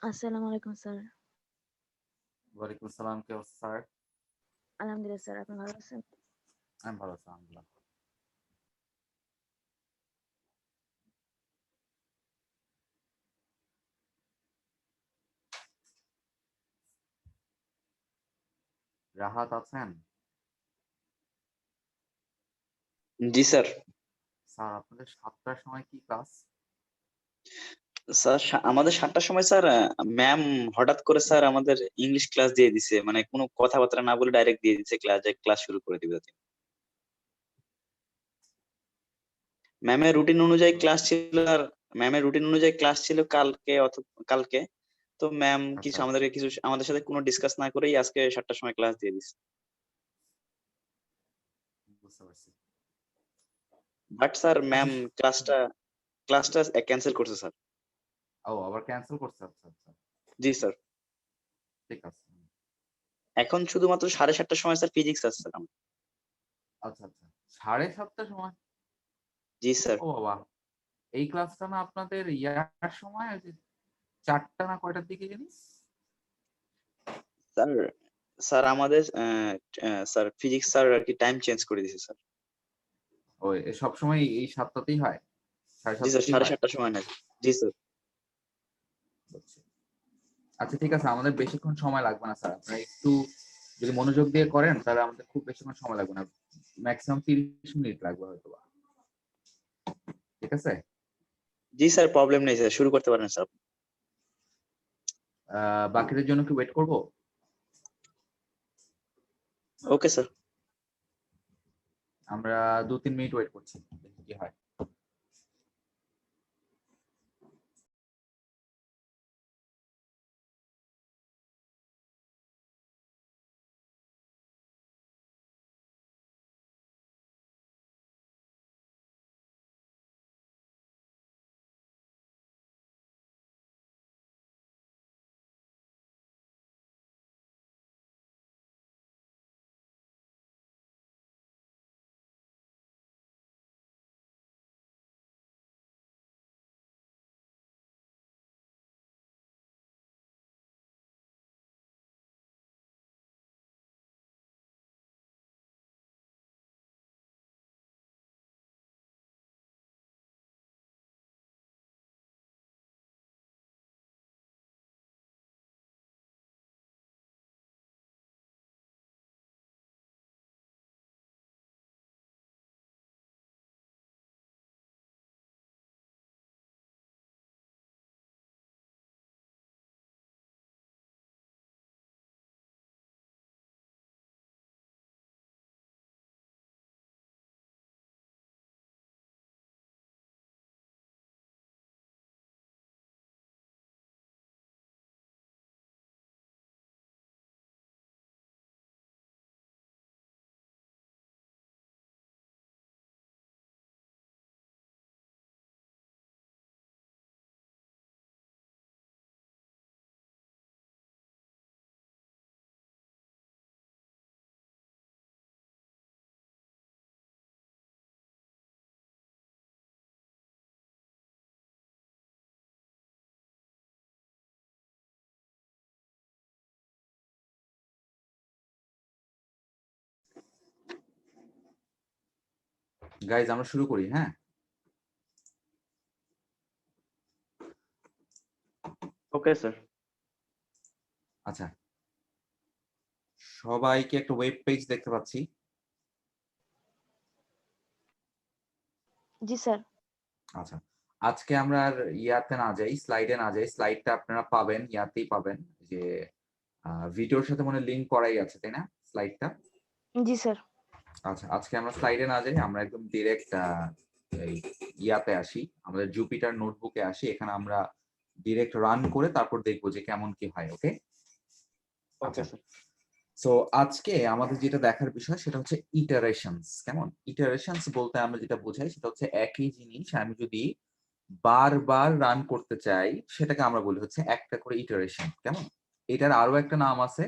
আসসালামু আলাইকুম স্যার। ওয়ালাইকুম আসসালাম, কি অবস্থা স্যার? আলহামদুলিল্লাহ স্যার, আপনি ভালো আছেন? আমি ভালো আছি আলহামদুলিল্লাহ। রাহাত আছেন? জি স্যার। স্যার আপনাদের 7টার সময় কি ক্লাস? স্যার আমাদের 7টার সময় স্যার ম্যাম হঠাৎ করে স্যার আমাদের ইংলিশ ক্লাস দিয়ে দিছে, মানে কোনো কথাবার্তা না বলে ডাইরেক্ট দিয়ে দিছে ক্লাস শুরু করে দিবে। ম্যামের রুটিন অনুযায়ী ক্লাস ছিল, আর ম্যামের রুটিন অনুযায়ী ক্লাস ছিল কালকে। তো ম্যাম আচ্ছা, কিছু আমাদের সাথে কোনো ডিসকাস না করেই আজকে 7টার সময় ক্লাস দিয়ে দিছে। বুঝতে পারছি। বাট স্যার আচ্ছা ম্যাম ক্লাসটা ক্লাসটা ক্যান্সেল করছে স্যার। ও আবার ক্যান্সেল করছে? আচ্ছা আচ্ছা, জি স্যার। ঠিক আছে। এখন শুধুমাত্র 7:30টার সময় স্যার ফিজিক্স আছে স্যার আমার। আচ্ছা আচ্ছা, 7:30টার সময়? জি স্যার। ও বাবা, এই ক্লাসটা না আপনাদের ইয়ার সময়, ওই যে 4টা না কয়টার দিকে জানি? স্যার স্যার আমাদের স্যার ফিজিক্স স্যার আর কি টাইম চেঞ্জ করে দিয়েছে স্যার। ওই সব সময় এই 7টাতেই হয়, সাড়ে জি স্যার, সাতটাতেই হয়? 7:30টার সময় না। জি স্যার। বুঝছি। আচ্ছা ঠিক আছে, আমাদের বেশিক্ষণ সময় লাগবে না স্যার, আপনারা একটু যদি মনোযোগ দিয়ে করেন তাহলে আমাদের খুব বেশিক্ষণ সময় লাগবে না, ম্যাক্সিমাম 30 মিনিট লাগবে হয়তো বা। ঠিক আছে? জি স্যার, প্রবলেম নেই স্যার, শুরু করতে পারেন স্যার। বাকিদের জন্য কি ওয়েট করব? Okay sir. আমরা 2-3 মিনিট ওয়েট করছি, দেখি কি হয়। গাইজ আমরা শুরু করি, হ্যাঁ? ওকে স্যার। আচ্ছা, সবাইকে একটা ওয়েব পেজ দেখতে পাচ্ছি। জি স্যার। আচ্ছা, আজকে আমরা আর ইয়াতে না যাই, স্লাইডে না যাই, স্লাইডটা আপনারা পাবেন ইয়াতেই পাবেন, যে ভিডিওর সাথে মনে লিংক করাই আছে, তাই না স্লাইডটা? জি স্যার। আচ্ছা, আজকে আমরা স্লাইডে না যাই, আমরা একদম ডিরেক্ট এই ইয়াতে আসি, আমাদের জুপিটার নোটবুকে আসি, এখানে আমরা ডিরেক্ট রান করে তারপর দেখবো যে কেমন কি হয়। ওকে? ওকে আচ্ছা, স্যার। সো আজকে আমাদের যেটা দেখার বিষয় সেটা হচ্ছে ইটারেশনস। কেমন ইটারেশনস বলতে আমরা যেটা বোঝাই সেটা হচ্ছে একই জিনিস আমি যদি বারবার রান করতে চাই সেটাকে আমরা বলি হচ্ছে একটা করে ইটারেশন। কেমন? এটার আরো একটা নাম আছে,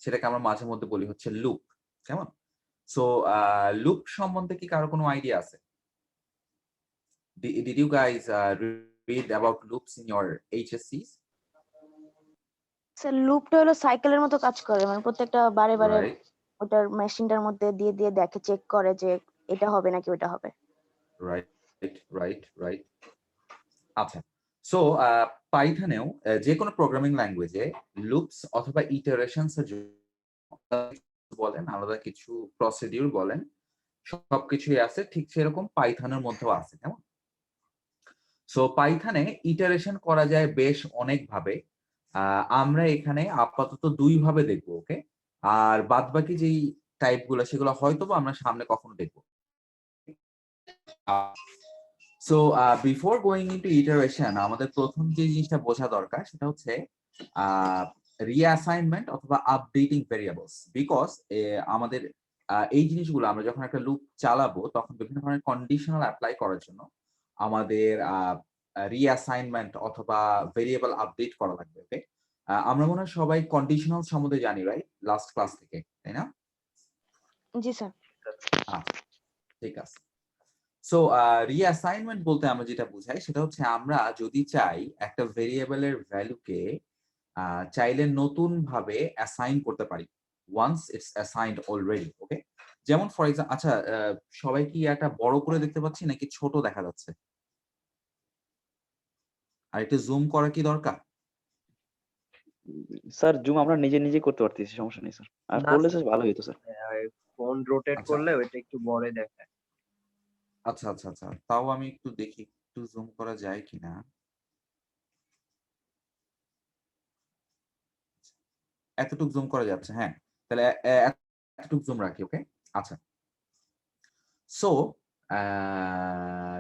সেটাকে আমরা মাঝে মধ্যে বলি হচ্ছে লুপ। কেমন? সো লুপ সম্বন্ধে কি কারো কোনো আইডিয়া আছে? Did you guys read about loops in your HSCs? Sir লুপটা হলো সাইকেলের মতো কাজ করে, মানে প্রত্যেকটা বারে বারে রাইট ওটার মেশিনটার মধ্যে দিয়ে দিয়ে দেখে, চেক করে যে এটা হবে নাকি ওটা হবে। রাইট রাইট রাইট আচ্ছা সো পাইথনেও যে কোনো প্রোগ্রামিং ল্যাঙ্গুয়েজে লুপস অথবা ইটারেশনস এর জন্য বলেন আলাদা কিছু প্রসিডিউর বলেন সবকিছুই আছে, ঠিক সেরকম পাইথনের মধ্যেও আছে, কেমন? সো পাইথনে ইটারেশন করা যায় বেশ অনেক ভাবে। আমরা এখানে আপাতত ২ ভাবে দেখবো, ওকে? আর বাদবাকি যেই টাইপ গুলো সেগুলো হয়তোবা আমরা সামনে কখনো দেখবো। So before going into iteration আমাদের প্রথম যে জিনিসটা বোঝা দরকার সেটা হচ্ছে রিঅ্যাসাইনমেন্ট অথবা আপডেটিং ভেরিয়েবলস। বিকজ আমাদের এই জিনিসগুলো আমরা যখন একটা লুপ চালাবো তখন বিভিন্ন ধরনের কন্ডিশনাল অ্যাপ্লাই করার জন্য আমাদের রিঅ্যাসাইনমেন্ট অথবা ভেরিয়েবল আপডেট করা লাগবে, ওকে? আমরা মনে হয় সবাই কন্ডিশনাল সম্বন্ধে জানি, রাইট? লাস্ট ক্লাস থেকে, তাই না? জি স্যার। আচ্ছা, ঠিক আছে। সো রিঅ্যাসাইনমেন্ট বলতে আমরা যেটা বুঝাই সেটা হচ্ছে আমরা যদি চাই একটা ভেরিয়েবলের ভ্যালুকে চাইলে নতুন ভাবে অ্যাসাইন করতে পারি ওয়ান্স ইটস অ্যাসাইনড অলরেডি, ওকে? যেমন ফর এক্সাম্পল, আচ্ছা সবাই কি একটা বড় করে দেখতে পাচ্ছি নাকি ছোট দেখা যাচ্ছে? আর একটু জুম করা কি দরকার? স্যার জুম আমরা নিজে নিজে করতে পারতেছি, সমস্যা নেই স্যার। আর না করলে স্যার, স্যার ভালো হতো স্যার। ফোন রোটেট আচ্ছা করলে ওইটা একটু বড় দেখায়। আচ্ছা আচ্ছা আচ্ছা তাও আমি একটু দেখি একটু জুম করা যায় কিনা। এতটুকু জুম করা যাচ্ছে, হ্যাঁ। তাহলে এতটুকু জুম রাখি, ওকে? আচ্ছা সো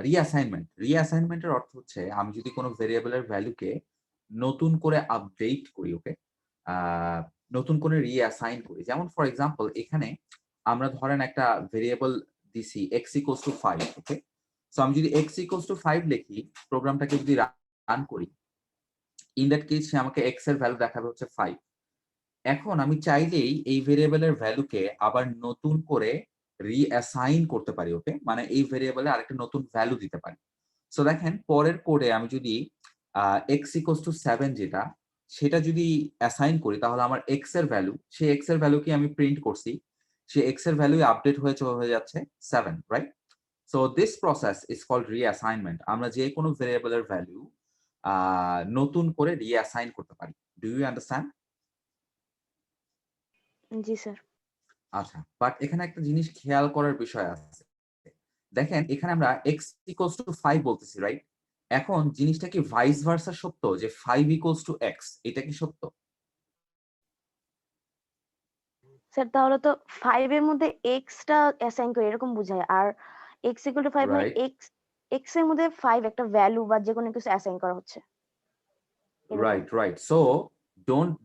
রিঅ্যাসাইনমেন্টের অর্থ হচ্ছে আমি যদি কোনো ভেরিয়েবলের ভ্যালুকে নতুন করে আপডেট করি, ওকে? নতুন করে রিঅ্যাসাইন করি। যেমন ফর এক্সাম্পল এখানে আমরা ধরেন একটা ভেরিয়েবল দিছি x ইকুয়ালস টু 5, ওকে? সো আমি যদি x ইকুয়ালস টু 5 লিখি, প্রোগ্রামটাকে যদি রান করি, ইন দ্যাট কেস সে আমাকে x এর ভ্যালু দেখাবে হচ্ছে 5। এখন আমি চাইলেই এই ভেরিয়েবলের ভ্যালুকে আবার নতুন করে রিঅ্যাসাইন করতে পারি, ওকে? মানে এই ভেরিয়েবলে আরেকটা নতুন ভ্যালু দিতে পারি। সো দেখেন পরের কোডে আমি যদি x ইকুয়ালস টু 7 যেটা সেটা যদি অ্যাসাইন করি তাহলে আমার x এর ভ্যালু, সেই x এর ভ্যালুকে আমি প্রিন্ট করছি, সেই x এর ভ্যালু আপডেট হয়ে যাচ্ছে 7, right? So this process is called reassignment. আমরা যে কোনো ভেরিয়েবলের ভ্যালু নতুন করে রিঅ্যাসাইন করতে পারি। Do you understand? জি স্যার। আচ্ছা, বাট এখানে একটা জিনিস খেয়াল করার বিষয় আছে। দেখেন এখানে আমরা x ইকুয়ালস টু 5 বলতেছি, রাইট? এখন জিনিসটা কি ভাইস ভার্সা সত্য যে 5 ইকুয়ালস টু x, এটা কি সত্য? স্যার তাহলে তো 5 এর মধ্যে x টা অ্যাসাইন করে এরকম বুঝায়, আর x ইকুয়াল টু 5 মানে রাইট x এর মধ্যে 5 একটা ভ্যালু বা যেকোনো কিছু অ্যাসাইন করা হচ্ছে এরকম। Right right so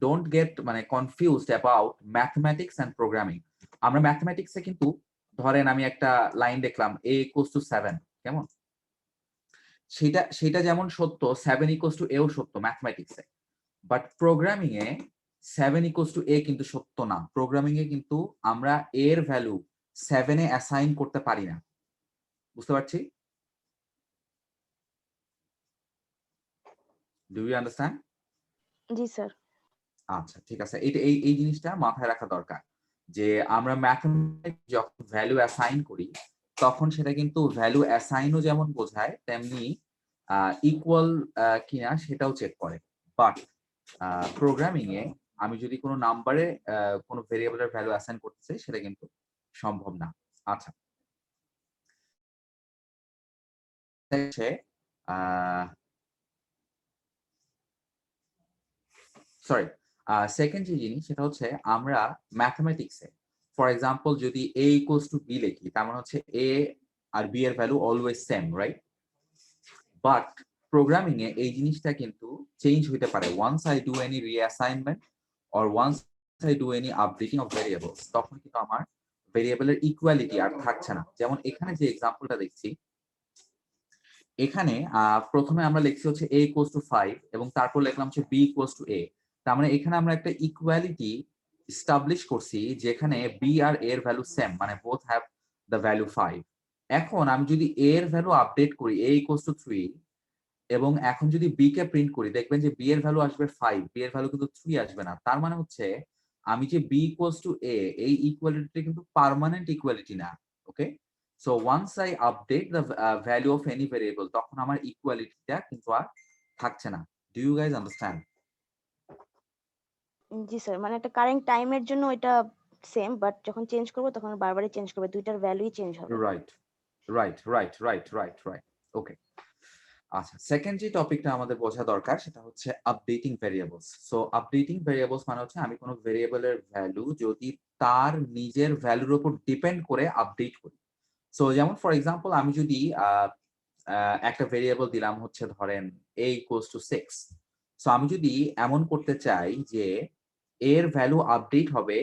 don't get মানে confused about mathematics and programming. আমরা ম্যাথমেটিক্সে কিন্তু ধরেন আমি একটা লাইন দেখলাম a ইকুয়ালস টু 7, কেমন? সেটা সেটা যেমন সত্য 7 ইকুয়ালস টু এও সত্য ম্যাথমেটিক্সে, বাট প্রোগ্রামিং এ 7 ইকুয়ালস টু a কিন্তু সত্য না। প্রোগ্রামিং এ কিন্তু আমরা a এর ভ্যালু 7 এ অ্যাসাইন করতে পারি না। বুঝতে পারছি? Do you understand? জি স্যার। আচ্ছা ঠিক আছে, এটা এই জিনিসটা মাথায় রাখা দরকার যে আমরা ম্যাথমেটিক্স যখন ভ্যালু অ্যাসাইন করি তখন সেটা কিন্তু ভ্যালু অ্যাসাইনও যেমন বোঝায় তেমনি ইকুয়াল কিনা সেটাও চেক করে। বাট প্রোগ্রামিং এ আমি যদি কোনো নাম্বারে কোনো ভেরিয়েবলের ভ্যালু অ্যাসাইন করতে চাই সেটা কিন্তু সম্ভব না। আচ্ছা হচ্ছে সরি সেকেন্ড যে জিনিস সেটা হচ্ছে আমরা ম্যাথমেটিক্সে ফর এক্সাম্পল যদি a ইকুয়ালস টু b লিখি তার মানে হচ্ছে a আর b এর value always same, right? But programming এ এই জিনিসটা কিন্তু চেঞ্জ হইতে পারে once I do any reassignment or once I do any updating of variables, তখন কিন্তু আমার ভেরিয়েবলের ইকুয়ালিটি আর থাকছে না। যেমন এখানে যে এক্সাম্পলটা দেখছি, এখানে প্রথমে আমরা লিখছি হচ্ছে a ইকুয়ালস টু 5 এবং তারপর লিখলাম হচ্ছে b ইকুয়ালস টু a। তার মানে এখানে আমরা একটা ইকুয়ালিটি এস্টাবলিশ করছি যেখানে b আর a এর ভ্যালু সেম, মানে বোথ হ্যাভ দ্য ভ্যালু 5। এখন আমি যদি a এর ভ্যালু আপডেট করি a ইকুয়ালস টু 3, এবং এখন যদি বি কে প্রিন্ট করি দেখবেন যে বি এর ভ্যালু আসবে 5, বি এর ভ্যালু কিন্তু 3 আসবে না। তার মানে হচ্ছে আমি যে বি ইকুয়ালস টু এ, এই ইকুয়ালিটি কিন্তু পার্মানেন্ট ইকুয়ালিটি না। Okay, so once I update the value of any variable, তখন আমার ইকুয়ালিটিটা কিন্তু আর থাকছে না। Do you guys understand? জি স্যার, মানে একটা কারেন্ট টাইমের জন্য এটা সেম, বাট যখন চেঞ্জ করবো তখন বারবারই চেঞ্জ করবে, দুইটার ভ্যালুই চেঞ্জ হবে। Right right right right right right okay. আচ্ছা, সেকেন্ড যে টপিকটা আমাদের বোঝা দরকার সেটা হচ্ছে updating variables. So updating variables মানে হচ্ছে আমি কোনো ভেরিয়েবলের ভ্যালু যদি তার নিজের ভ্যালুর উপর ডিপেন্ড করে আপডেট করি। সো যেমন ফর এক্সাম্পল আমি যদি একটা ভেরিয়েবল দিলাম হচ্ছে ধরেন a ইকুয়ালস টু 6। সো আমি যদি এমন করতে চাই যে এর ভ্যালু আপডেট হবে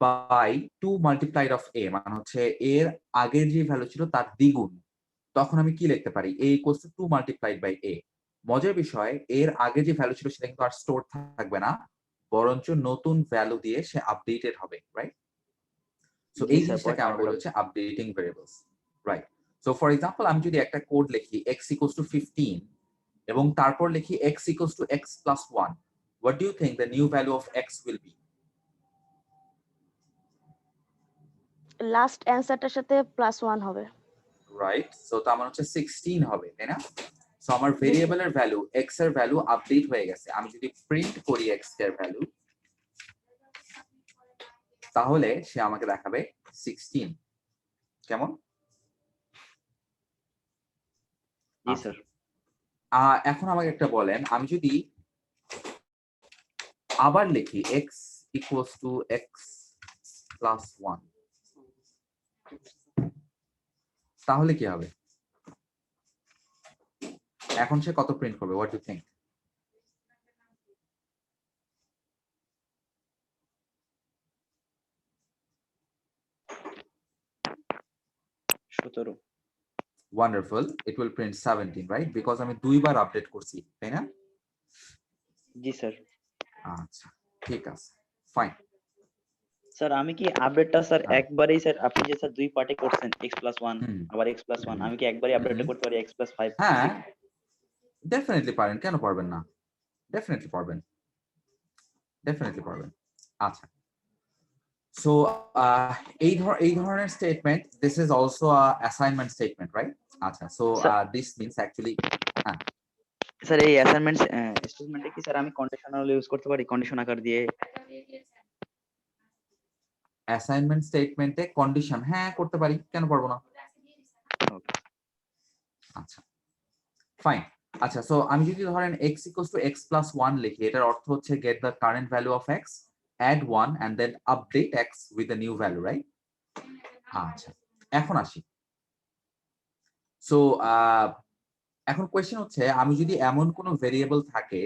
বাই 2 মাল্টিপ্লাইড অফ a, মানে হচ্ছে এর আগের যে ভ্যালু ছিল তার দ্বিগুণ, তখন আমি কি লিখতে পারি? a equals to 2 multiplied by a। মজার বিষয়, এর আগে যে ভ্যালু ছিল সেটা কিন্তু আর স্টোর থাকবে না, বরঞ্চ নতুন ভ্যালু দিয়ে সে আপডেটেড হবে, রাইট? সো জি এই স্যার, জিনিসটাকে পয়েন্ট আমরা নোটেড বলি হবে। হচ্ছে updating variables, right? So for example আমি যদি একটা কোড লিখি x ইকুয়ালস টু 15 এবং তারপর লিখি x equals to x plus 1, what do you think the new value of x will be? Last অ্যান্সারটার সাথে +1 হবে। রাইট, সো তার মানে হচ্ছে 16 হবে, তাই না? সো আমার জি স্যার। ভেরিয়েবলের ভ্যালু x এর ভ্যালু আপডেট হয়ে গেছে। আমি যদি প্রিন্ট করি x এর ভ্যালু, তাহলে সে আমাকে দেখাবে 16। কেমন? জি আচ্ছা, স্যার। এখন আমাকে একটা বলেন, আমি যদি আবার লিখি x equals to x plus 1, তাহলে কি হবে? এখন সে কত প্রিন্ট করবে? What do you think? 17। Wonderful, it will print 17, right? Because আমি দুইবার আপডেট করছি, তাই না? জি স্যার। আচ্ছা, ঠিক আছে, ফাইন। স্যার আমি কি আপডেটটা স্যার হ্যাঁ। একবারেই, স্যার আপনি যে স্যার দুই পার্টে করছেন x প্লাস 1 হুম আবার x প্লাস 1, হুম আমি কি একবারই আপডেটটা হুম। করতে পারি x প্লাস 5 হ্যাঁ, 6? ডেফিনেটলি পারেন, কেন পারবেন না? ডেফিনেটলি পারবেন, ডেফিনেটলি পারবেন। আচ্ছা, সো এই ধরনের statement, this is also assignment statement, right? আচ্ছা, so sir this means actually, হ্যাঁ, স্যার এই অ্যাসাইনমেন্ট স্টেটমেন্টে কি স্যার আমি কন্ডিশনাল ইউজ করতে পারি, কন্ডিশন আকার দিয়ে? অ্যাসাইনমেন্ট স্টেটমেন্টে কন্ডিশন, হ্যাঁ করতে পারি, কেন পারবো না? ওকে। আচ্ছা, ফাইন। আচ্ছা, সো আমি যদি ধরেন x equals to x plus 1 লিখি, এটার অর্থ হচ্ছে get the current value of x, add 1 and then update x with the new value, right? আচ্ছা, এখন আসি। সো এখন কোয়েশ্চেন হচ্ছে, আমি যদি এমন কোনো ভেরিয়েবল থাকে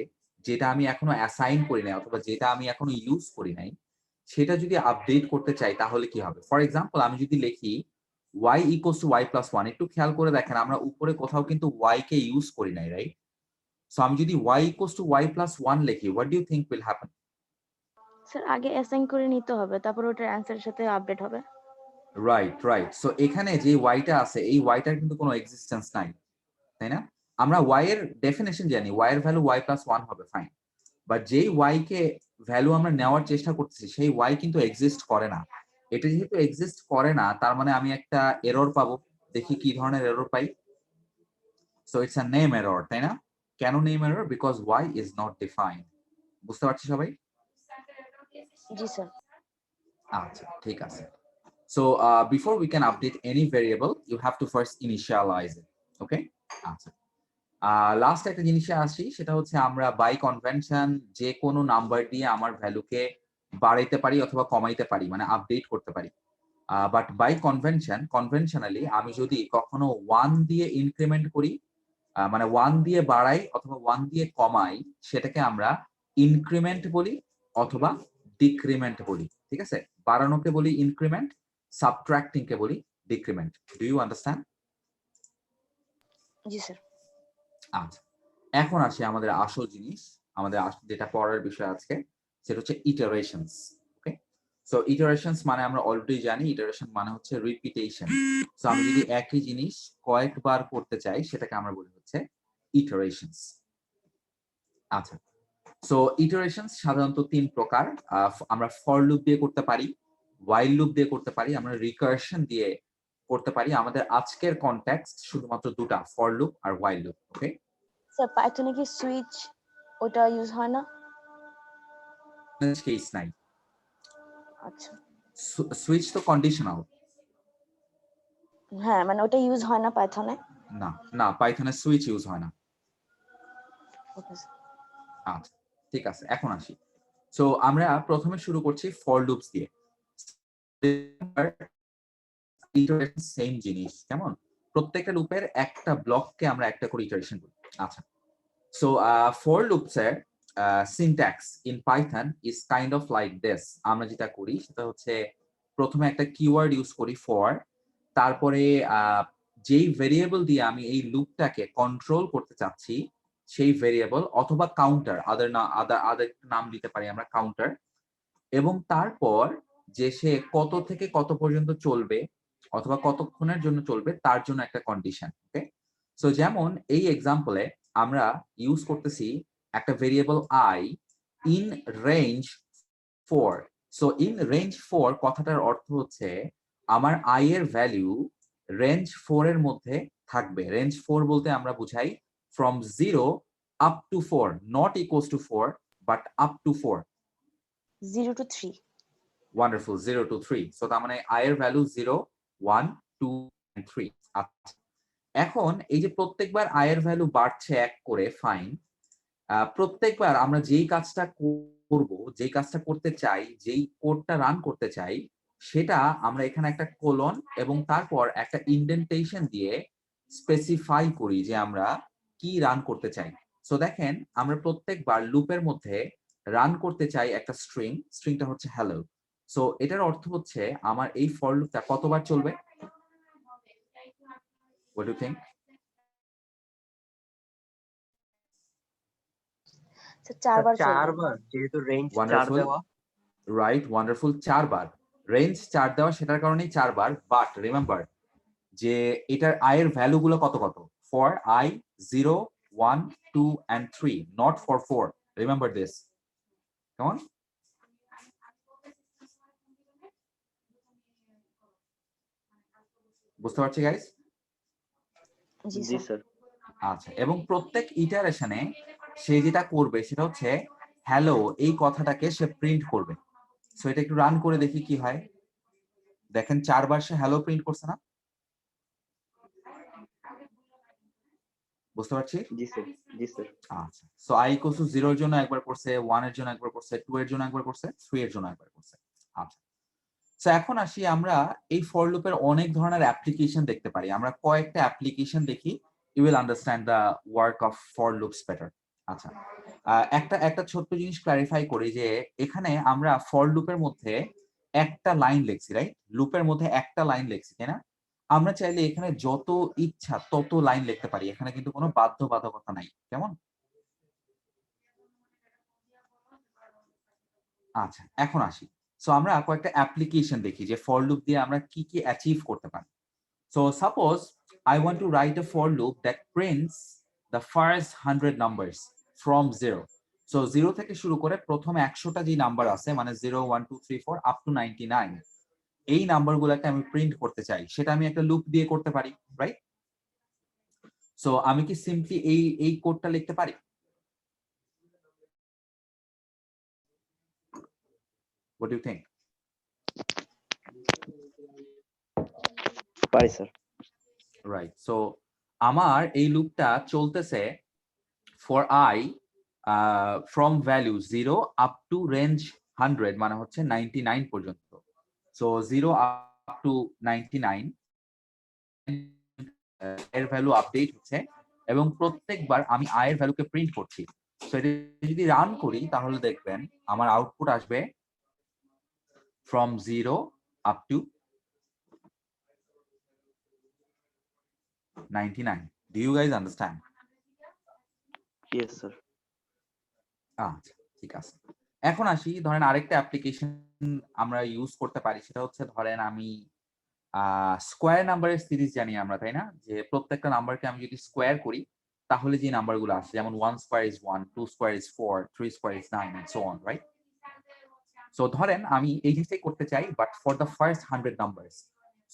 যেটা আমি এখনো অ্যাসাইন করি নাই অথবা যেটা আমি এখনো ইউজ করি নাই, সেটা যদি আপডেট করতে চাই তাহলে কি হবে? ফর এক্সাম্পল আমি যদি লিখি y equals to y plus 1, একটু খেয়াল করে দেখেন আমরা উপরে কোথাও কিন্তু y কে ইউজ করি নাই, রাইট? সো আমি যদি y equals to y plus 1 লিখি, what do you think will happen? Sir আগে অ্যাসাইন করে নিতে হবে, তারপর ওটার অ্যান্সারের সাথে আপডেট হবে। রাইট রাইট, সো এখানে যে y টা আছে এই y টার কিন্তু কোনো এক্সিস্টেন্স নাই, তাই না? আমরা y এর ডেফিনেশন জানি, y এর ভ্যালু y প্লাস 1 হবে, ফাইন। বাট যেই y কে ভ্যালু আমরা নেওয়ার চেষ্টা করতেছি সেই y কিন্তু এক্সিস্ট করে না। এটা যেহেতু এক্সিস্ট করে না, তার মানে আমি একটা এরর পাবো। দেখি কি ধরনের error pi. So it's a name error, তাই না? কেন name error? Because y is not defined. বুঝতে পারছি সবাই? জি স্যার। আচ্ছা, ঠিক আছে। So before we can update any variable, you have to first initialize it. Okay? আচ্ছা, লাস্ট একটা জিনিসে আসি, সেটা হচ্ছে আমরা বাই কনভেনশন যে কোনো নাম্বার দিয়ে আমার ভ্যালুকে বাড়াইতে পারি অথবা কমাইতে পারি, মানে আপডেট করতে পারি। বাট বাই কনভেনশনালি আমি যদি কখনো 1 দিয়ে ইনক্রিমেন্ট করি, মানে 1 দিয়ে বাড়াই অথবা 1 দিয়ে কমাই, সেটাকে আমরা ইনক্রিমেন্ট বলি অথবা ডিক্রিমেন্ট বলি, ঠিক আছে? বাড়ানোকে বলি ইনক্রিমেন্ট, সাবট্রাক্টিং কে বলি ডিক্রিমেন্ট। Do you understand? জি স্যার। আচ্ছা, এখন আসি আমাদের আসল জিনিস, আমাদের যেটা পড়ার বিষয় আজকে, সেটা হচ্ছে ইটারেশনস। ওকে, সো ইটারেশনস মানে আমরা অলরেডি জানি, ইটারেশন মানে হচ্ছে রিপিটেশন। সো আমি যদি একই জিনিস কয়েকবার করতে চাই সেটাকে আমরা বলি হচ্ছে ইটারেশনস। আচ্ছা, সো ইটারেশনস সাধারণত 3 প্রকার। আমরা ফর লুপ দিয়ে করতে পারি, while লুপ দিয়ে করতে পারি, আমরা রিকারশন দিয়ে করতে পারি। আমাদের আজকের কনটেক্সট শুধুমাত্র দুটা, ফর লুপ আর while লুপ। ওকে, স্যার পাইথনে কি সুইচ ওটা ইউজ হয় না? কেস নাই। আচ্ছা, সুইচ তো কন্ডিশনাল। হ্যাঁ মানে ওটা ইউজ হয় না পাইথনে। না না, পাইথনে সুইচ ইউজ হয় না। ওকে স্যার। আচ্ছা, ঠিক আছে, এখন আসি। সো আমরা প্রথমে শুরু করছি ফর লুপস দিয়ে। ইটারেশন সেম জিনিস, কেমন? প্রত্যেকটা লুপের একটা ব্লককে আমরা একটা করে ইটারেশন করি। আচ্ছা, সো ফর লুপস এর syntax in Python is kind of like this. আমরা যেটা করি সেটা হচ্ছে প্রথমে একটা কিওয়ার্ড ইউজ করি ফর, তারপরে যেই ভেরিয়েবল দিয়ে আমি এই লুপটাকে কন্ট্রোল করতে চাচ্ছি সেই ভেরিয়েবল অথবা কাউন্টার, আদার নাম দিতে পারি আমরা কাউন্টার, এবং তারপর যে সে কত থেকে কত পর্যন্ত চলবে অথবা কতক্ষণের জন্য চলবে তার জন্য একটা কন্ডিশন। ওকে, সো যেমন এই এক্সাম্পলে আমরা ইউজ করতেছি একটা variable I in range 4। So in range 4 কথাটার অর্থ হচ্ছে আমার আই এর ভ্যালু রেঞ্জ 4 এর মধ্যে থাকবে। রেঞ্জ 4 বলতে আমরা বুঝাই from 0 up two 4, not equals to 4 but up to 4। 0 to 3। Wonderful, 0 to 3। So তার মানে আই এর ভ্যালু 0, 1, 2 and 3। আচ্ছা, এখন এই যে প্রত্যেকবার আই এর ভ্যালু বাড়ছে 1 করে, ফাইন। প্রত্যেকবার আমরা যেই কাজটা করব, যেই কাজটা করতে চাই, যেই কোডটা রান করতে চাই, সেটা আমরা এখানে একটা কোলন এবং তারপর একটা ইনডেন্টেশন দিয়ে স্পেসিফাই করি যে আমরা কি রান করতে চাই। সো দেখেন, আমরা প্রত্যেকবার লুপের মধ্যে রান করতে চাই একটা স্ট্রিং, স্ট্রিংটা হচ্ছে হ্যালো। সো এটার অর্থ হচ্ছে আমার এই ফর লুপটা কতবার চলবে? What do you think? Sir 4 বার চলবে। 4 বার, যেহেতু রেঞ্জ 4 Wonderful. দেওয়া। রাইট, ওয়ান্ডারফুল, 4 বার। রেঞ্জ 4 দেওয়া সেটার কারণেই 4 বার, বাট রিমেম্বার যে এটার আই এর ভ্যালু গুলো কত কত? For I 0, 1, 2 and 3, not for 4। Remember this. কেমন? বুঝতে পারছি গাইস? জি জি স্যার। স্যার। আচ্ছা, এবং প্রত্যেক ইটারেশনে সে যেটা করবে সেটা হচ্ছে হ্যালো এই কথাটাকে সে প্রিন্ট করবে। সো এটা একটু রান করে দেখি কি হয়। দেখেন 4 বার সে হ্যালো প্রিন্ট করছে না? বুঝতে পারছি? জি স্যার। জি স্যার। আচ্ছা, সো i ইকুয়ালস টু 0 এর জন্য একবার করছে, 1 এর জন্য একবার করছে, 2 এর জন্য একবার করছে, 3 এর জন্য একবার করছে। আচ্ছা, সো এখন আসি আমরা এই ফর লুপের অনেক ধরনের অ্যাপ্লিকেশন দেখতে পারি। আমরা কয়েকটা অ্যাপ্লিকেশন দেখি, you will understand the work of for loops better. আচ্ছা, একটা ছোট্ট জিনিস ক্লারিফাই করি যে এখানে আমরা ফর লুপের মধ্যে একটা লাইন লিখছি, রাইট? লুপের মধ্যে একটা লাইন লিখছি, তাই না? আমরা চাইলে এখানে যত ইচ্ছা তত লাইন লিখতে পারি, এখানে কিন্তু কোনো বাধ্যবাধকতা নাই। কেমন? আচ্ছা, এখন আসি। সো আমরা কয়েকটা অ্যাপ্লিকেশন দেখি যে ফর লুপ দিয়ে আমরা কি কি অ্যাচিভ করতে পারি। So suppose I want to write a for loop that prints the first 100 numbers from 0. So 0 থেকে শুরু করে প্রথম 100টা যে নাম্বার আছে, মানে 0, 1, 2, 3, 4 up to 99, এই নাম্বারগুলোকে আমি প্রিন্ট করতে চাই, সেটা আমি একটা লুপ দিয়ে করতে পারি, রাইট? সো আমি কি সিম্পলি এই কোডটা লিখতে পারি? What do you think? পারি স্যার। রাইট, সো আমার এই লুপটা চলতেছে for I from value 0 up two range 100, মানে হচ্ছে 99 পর্যন্ত। সো 0 আপ টু 99 এর ভ্যালু আপডেট হচ্ছে এবং প্রত্যেকবার আমি আই এর ভ্যালুকে প্রিন্ট করছি। সো এটা যদি রান করি তাহলে দেখবেন আমার আউটপুট আসবে from 0 up to 99। Do you guys understand? Yes sir. আচ্ছা, ঠিক আছে। এখন আসি, ধরেন আরেকটা অ্যাপ্লিকেশন আমরা ইউজ করতে পারি, সেটা হচ্ছে ধরেন আমি স্কোয়ার নাম্বারের সিরিজ জানি আমরা, তাই না? যে প্রত্যেকটা নাম্বারকে আমি যদি স্কোয়ার করি তাহলে যে নাম্বারগুলো আসে, যেমন 1 square is 1, 2 square is 4, 3 square is 9 and so on, right? So ধরেন আমি এই জিনিসটাই করতে চাই, but for the first 100 numbers.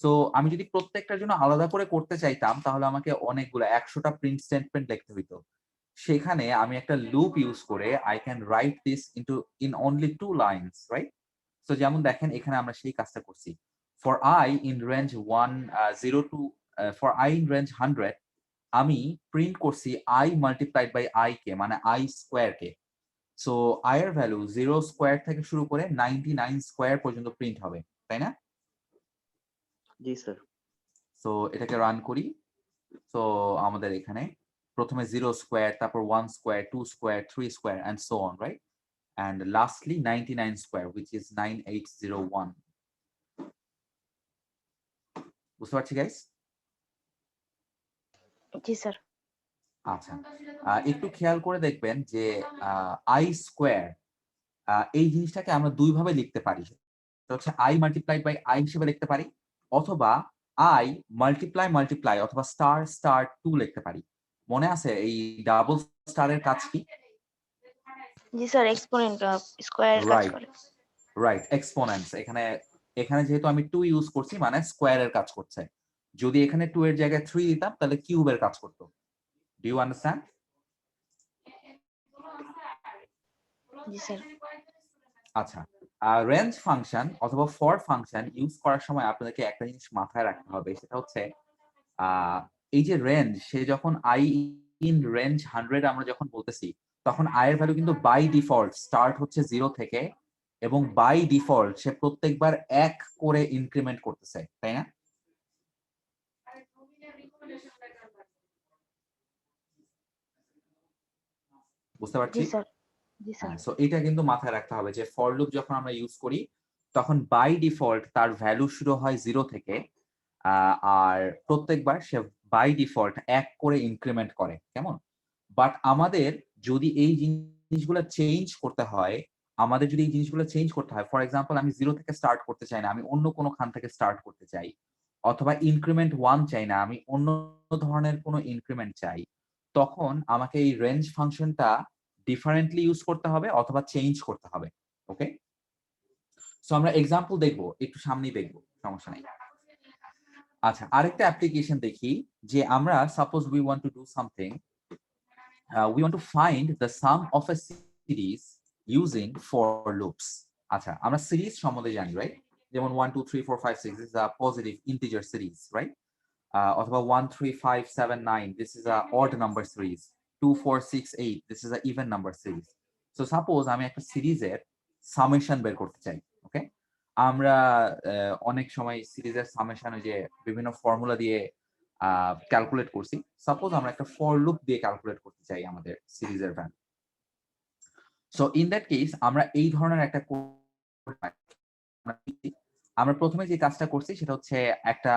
So আমি যদি প্রত্যেকটার জন্য আলাদা করে করতে চাইতাম তাহলে আমাকে অনেকগুলো 100টা প্রিন্ট স্টেটমেন্ট লিখতে হইতো। সেখানে আমি একটা লুপ ইউজ করে I can write this in only 2 lines, right? So যেমন দেখেন এখানে আমরা সেই কাজটা করছি। For i in range 0 to for i in range 100 আমি প্রিন্ট করছি i multiplied by i কে, মানে i square K. So i এর ভ্যালু 0 স্কয়ার থেকে শুরু করে 99 স্কয়ার পর্যন্ত প্রিন্ট হবে, তাই না? জি স্যার। সো এটাকে রান করি। সো আমাদের এখানে প্রথমে 0 স্কয়ার, তারপর 1 square, 2 square, 3 square and so on, right? And lastly 99 square, which is 9801. বুঝতে পারছি গাইস? জি স্যার। আচ্ছা, একটু খেয়াল করে দেখবেন যে i স্কয়ার এই জিনিসটাকে আমরা দুই ভাবে লিখতে পারি। সেটা হচ্ছে i মাল্টিপ্লাইড বাই i হিসেবে লিখতে পারি, অথবা i মাল্টিপ্লাই অথবা স্টার স্টার 2 লিখতে পারি। মনে আছে এই ডাবল স্টারের কাজ কি? জি স্যার, এক্সপোনেন্ট স্কয়ারের কাজ রাইট, করে। Right, exponents. এখানে যেহেতু আমি 2 ইউজ করছি মানে স্কয়ারের কাজ করছে। যদি এখানে 2 এর জায়গায় 3 দিতাম তাহলে কিউবের কাজ করতো। Do you understand? জি স্যার। আচ্ছা, রেঞ্জ ফাংশন অথবা ফর ফাংশন ইউজ করার সময় আপনাদেরকে একটা জিনিস মাথায় রাখতে হবে, সেটা হচ্ছে এই যে রেঞ্জ, সে যখন i ইন রেঞ্জ 100 আমরা যখন বলতেছি তখন i এর ভ্যালু কিন্তু বাই ডিফল্ট স্টার্ট হচ্ছে 0 থেকে, এবং বাই ডিফল্ট সে প্রত্যেকবার 1 করে ইনক্রিমেন্ট করতেছে, তাই না? বুঝতে জি পারছি? স্যার। জি স্যার। হ্যাঁ, সো এটা কিন্তু মাথায় রাখতে হবে যে ফর লুপ যখন আমরা ইউজ করি তখন বাই ডিফল্ট তার ভ্যালু শুরু হয় 0 থেকে, আর প্রত্যেকবার সে বাই ডিফল্ট 1 করে ইনক্রিমেন্ট করে, কেমন? বাট আমাদের যদি এই জিনিসগুলো চেঞ্জ করতে হয়, ফর এক্সাম্পল আমি 0 থেকে স্টার্ট করতে চাই না, আমি অন্য কোনো খান থেকে স্টার্ট করতে চাই, অথবা ইনক্রিমেন্ট 1 চাই না, আমি অন্য ধরনের কোনো ইনক্রিমেন্ট চাই, তখন আমাকে এই রেঞ্জ ফাংশনটা ডিফারেন্টলি ইউজ করতে হবে অথবা চেঞ্জ করতে হবে। ওকে, সো আমরা এক্সাম্পল দেখবো, একটু সামনেই দেখবো, সমস্যা নাই। আচ্ছা, আরেকটা অ্যাপ্লিকেশন দেখি, যে আমরা suppose we want to do something, we want to find the sum of a series using for loops. আচ্ছা, আমরা সিরিজ সম্বন্ধে জানি, রাইট? যেমন 1 2 3 4 5 6 this is a positive integer series, right? অথবা 1 3 5 7 9 this is a odd number series, 2 4 6 8 this is a even number series. So suppose আমি একটা সিরিজের summation বের করতে চাই, ওকে? আমরা অনেক সময় সিরিজের সামেশন যে বিভিন্ন ফর্মুলা দিয়ে ক্যালকুলেট করছি। সাপোজ আমরা একটা ফর লুপ দিয়ে ক্যালকুলেট করতে চাই আমাদের সিরিজের value. So in that case আমরা এই ধরনের একটা আমরা প্রথমে যে কাজটা করছি সেটা হচ্ছে একটা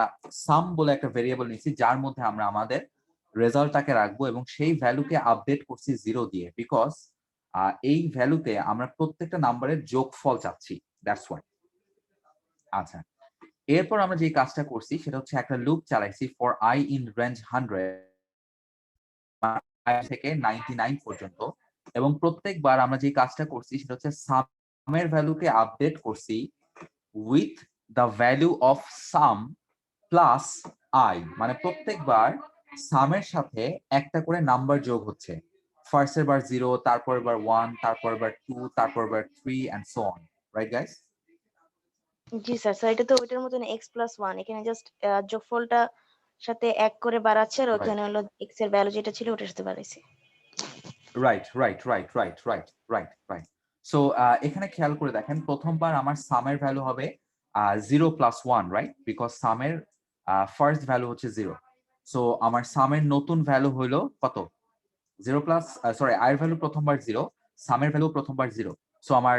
সাম বলে একটা ভেরিয়েবল নিয়েছি, যার মধ্যে আমরা আমাদের রেজাল্টটাকে রাখবো, এবং সেই ভ্যালুকে আপডেট করছি 0 দিয়ে, বিকজ এই ভ্যালুতে আমরা প্রত্যেকটা নাম্বারের যোগফল চাচ্ছি, দ্যাটস ওয়াই। আচ্ছা, এরপর আমরা যে কাজটা করছি সেটা হচ্ছে একটা লুপ চালাইছি ফর i ইন রেঞ্জ 100 থেকে 99 পর্যন্ত, এবং প্রত্যেকবার আমরা যে কাজটা করছি সেটা হচ্ছে সামের ভ্যালুকে আপডেট করছি with the value of some plus i, মানে প্রত্যেকবার সামের সাথে একটা করে নাম্বার যোগ হচ্ছে, ফার্স্ট এর বার 0, তারপর বার 1, তারপর বার 2, তারপর বার 3 and so on, right guys? G sir. Sir, এটা তো ওইটার মতন x+1, এখানে জাস্ট যোগফলটা সাথে 1 করে বাড়াচ্ছে, আর ওখানে হলো x এর ভ্যালু যেটা ছিল ওটার সাথে বাড়াইছে। রাইট। সো এখানে খেয়াল করে দেখেন, প্রথমবার আমার সামের ভ্যালু হবে 0 + 1, রাইট? বিকজ সামের ফার্স্ট ভ্যালু হচ্ছে 0। সো আমার সামের নতুন ভ্যালু হইলো কত? 0 প্লাস, সরি, i এর ভ্যালু প্রথমবার 0, সামের ভ্যালু প্রথমবার 0। সো আমার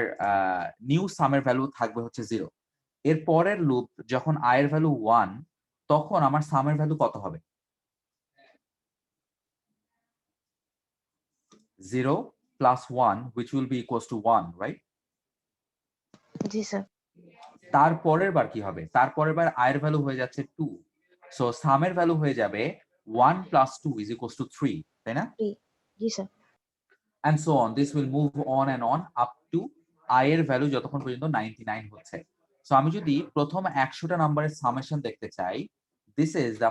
নিউ সামের ভ্যালু থাকবে হচ্ছে 0। এর পরের লুপ যখন i এর ভ্যালু 1, তখন আমার সামের ভ্যালু কত হবে? 0 + 1 which will be equals to 1, right? G sir. তারপরের বার কি হবে? তারপরের বার i এর ভ্যালু হয়ে যাচ্ছে 2, সো সামের ভ্যালু হয়ে যাবে 1 + 2 = 3, তাই না? জি sir. and so on, this will move on and on up to i এর ভ্যালু যতক্ষণ পর্যন্ত 99 হচ্ছে। সো আমি যদি প্রথম 100টা নাম্বারের সামেশন দেখতে চাই, this is the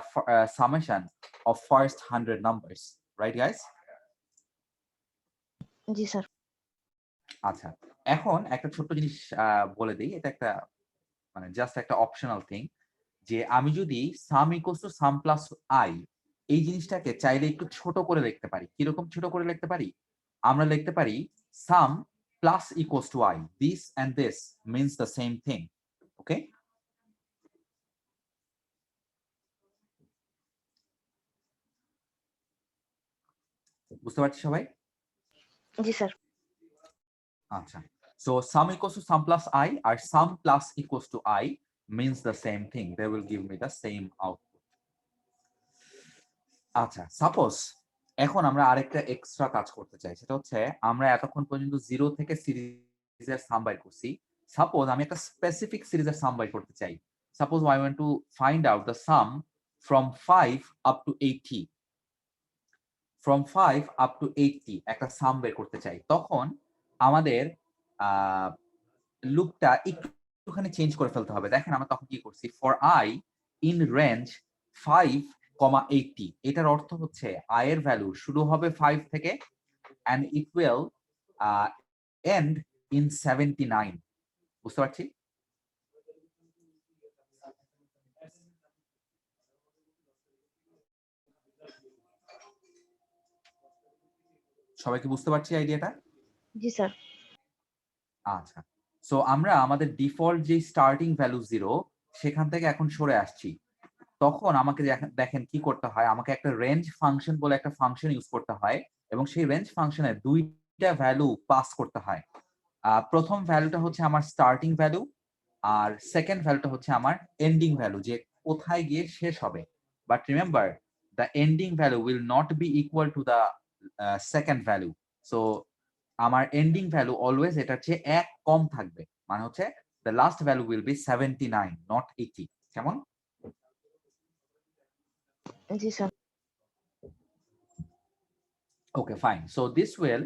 summation of first 100 numbers, right guys? G sir. আচ্ছা, এখন একটা ছোট্ট জিনিস বলে দেই, এটা একটা মানে জাস্ট একটা অপশনাল থিং, যে আমি যদি sum equals to sum plus i এই জিনিসটাকে চাইলে একটু ছোট করে লিখতে পারি। কিরকম ছোট করে লিখতে পারি? আমরা লিখতে পারি sum plus equals to i, this and this means the same thing, okay? বুঝতে পারছি সবাই? জি স্যার। আচ্ছা, so sum equals to sum plus i আর sum plus equals to i means the same thing, they will give me the same output. আচ্ছা, suppose এখন আমরা আরেকটা এক্সট্রা কাজ করতে চাই, সেটা হচ্ছে আমরা এতক্ষণ পর্যন্ত 0 থেকে সিরিজের সাম বাইর করছি। সাপোজ আমি একটা স্পেসিফিক সিরিজের সাম বাইর করতে চাই। Suppose I want to find out the sum from 5 up to 80, from 5 up to 80 একটা সাম বের করতে চাই। তখন আমাদের লুপটা একটুখানি চেঞ্জ করে ফেলতে হবে। দেখেন আমরা তখন কি করছি, ফর i in range 5,80, এটার অর্থ হচ্ছে i এর ভ্যালু শুরু হবে 5 থেকে and it will end in 79, বুঝতে পারছি? সবাই কি বুঝতে পারছি আইডিয়াটা? জি স্যার। আচ্ছা, সো আমরা আমাদের ডিফল্ট যে স্টার্টিং ভ্যালু 0 সেখান থেকে এখন সরে আসছি। তখন আমাকে দেখেন কি করতে হয়, আমাকে একটা রেঞ্জ ফাংশন বলে একটা ফাংশন ইউজ করতে হয় এবং সেই রেঞ্জ ফাংশনে দুইটা ভ্যালু পাস করতে হয়। প্রথম ভ্যালুটা হচ্ছে আমার স্টার্টিং ভ্যালু আর সেকেন্ড ভ্যালুটা হচ্ছে আমার এন্ডিং ভ্যালু, যে কোথায় গিয়ে শেষ হবে। But remember, the ending value will not be equal to the second value. So আমার এন্ডিং ভ্যালু অলওয়েজ এটার চেয়ে 1 কম থাকবে, মানে হচ্ছে the last value will be 79, not 80, কেমন? জি sir. Okay, fine. So this will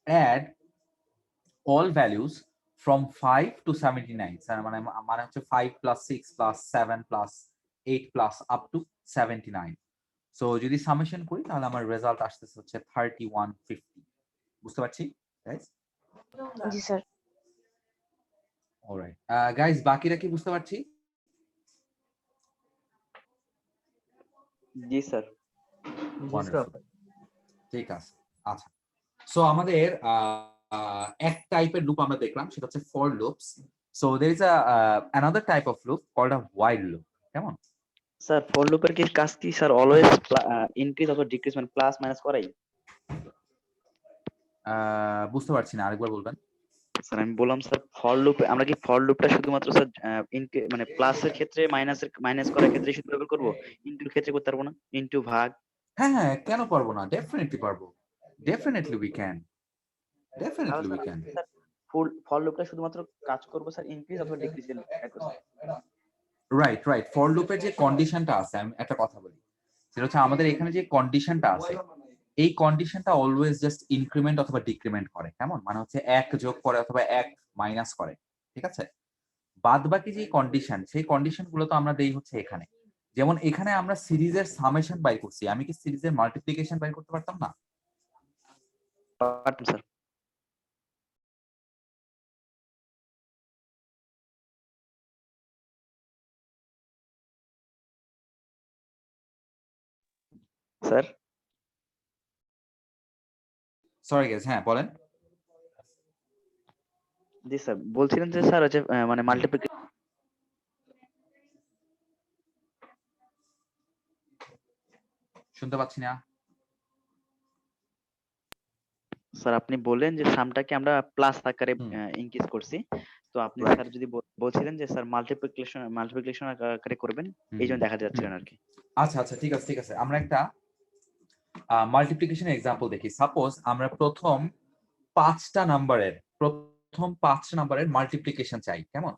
add all values from 5 to 79. মানে হচ্ছে 5 plus 6 plus 7 plus 8 plus up to 79. So যদি সামেশন করি তাহলে আমার রেজাল্ট আসতেছে হচ্ছে 3150, বুঝতে পারছি guys? জি স্যার। অলরাইট, গাইস বাকিরা কি বুঝতে পারছি? জি স্যার। Wonderful. ঠিক আছে, আচ্ছা। সো আমাদের এক টাইপের লুপ আমরা দেখলাম, সেটা হচ্ছে for loops. So there is another type of loop called a while loop, কেমন? স্যার ফর লুপের কি কাজ কি স্যার? অলওয়েজ ইনক্রিজ অথবা ডিক্রিজ মানে প্লাস মাইনাস করাই? বুঝতে পারছি না, আরেকবার বলবেন? স্যার আমি বললাম স্যার ফর লুপ, আমরা কি ফর লুপটা শুধুমাত্র স্যার মানে প্লাসের ক্ষেত্রে মাইনাস করার ক্ষেত্রে শুধু ব্যবহার করব, ইনটুর ক্ষেত্রে করতে পারবো না? ইনটু ভাগ। হ্যাঁ হ্যাঁ, কেন পারবো না, ডেফিনেটলি পারবো, ডেফিনেটলি উই ক্যান, তাহলে definitely we sir can. Sir full for লুপটা শুধুমাত্র কাজ করবো স্যার ইনক্রিজ অথবা ডিক্রিজ এর একসাথে? রাইট রাইট, ফর লুপের যে কন্ডিশনটা আছে, আমি একটা কথা বলি, সেটা হচ্ছে আমাদের এখানে যে কন্ডিশনটা আছে, এই কন্ডিশনটা অলওয়েজ জাস্ট ইনক্রিমেন্ট অথবা ডিক্রিমেন্ট করে, কেমন? মানে হচ্ছে 1 যোগ করে অথবা 1 মাইনাস করে, ঠিক আছে? বাদ বাকি যে কন্ডিশন, সেই কন্ডিশন গুলো তো আমরা দেই হচ্ছে এখানে। যেমন এখানে আমরা সিরিজের সামেশন বাই করছি, আমি কি সিরিজের মাল্টিপ্লিকেশন বাই করতে পারতাম না? পারতাম স্যার। স্যার সরি গাইস, হ্যাঁ বলেন। জি স্যার বলছিলেন যে স্যার হচ্ছে মানে মাল্টিপ্লিকেশন শুনতে পাচ্ছি না। স্যার আপনি বললেন যে সামটাকে আমরা প্লাস আকারে হুম। ইনক্রিজ করছি, তো আপনি Right. স্যার যদি বলছিলেন যে স্যার মাল্টিপ্লিকেশন আকারে করবেন, এই জন্য দেখা যাচ্ছিলেন আর কি। আচ্ছা আচ্ছা, ঠিক আছে ঠিক আছে, আমরা একটা মাল্টিপ্লিকেশন এক্সাম্পল দেখি। সাপোজ আমরা প্রথম 5টা নাম্বারের প্রথম 5 নাম্বারের মাল্টিপ্লিকেশন চাই, কেমন?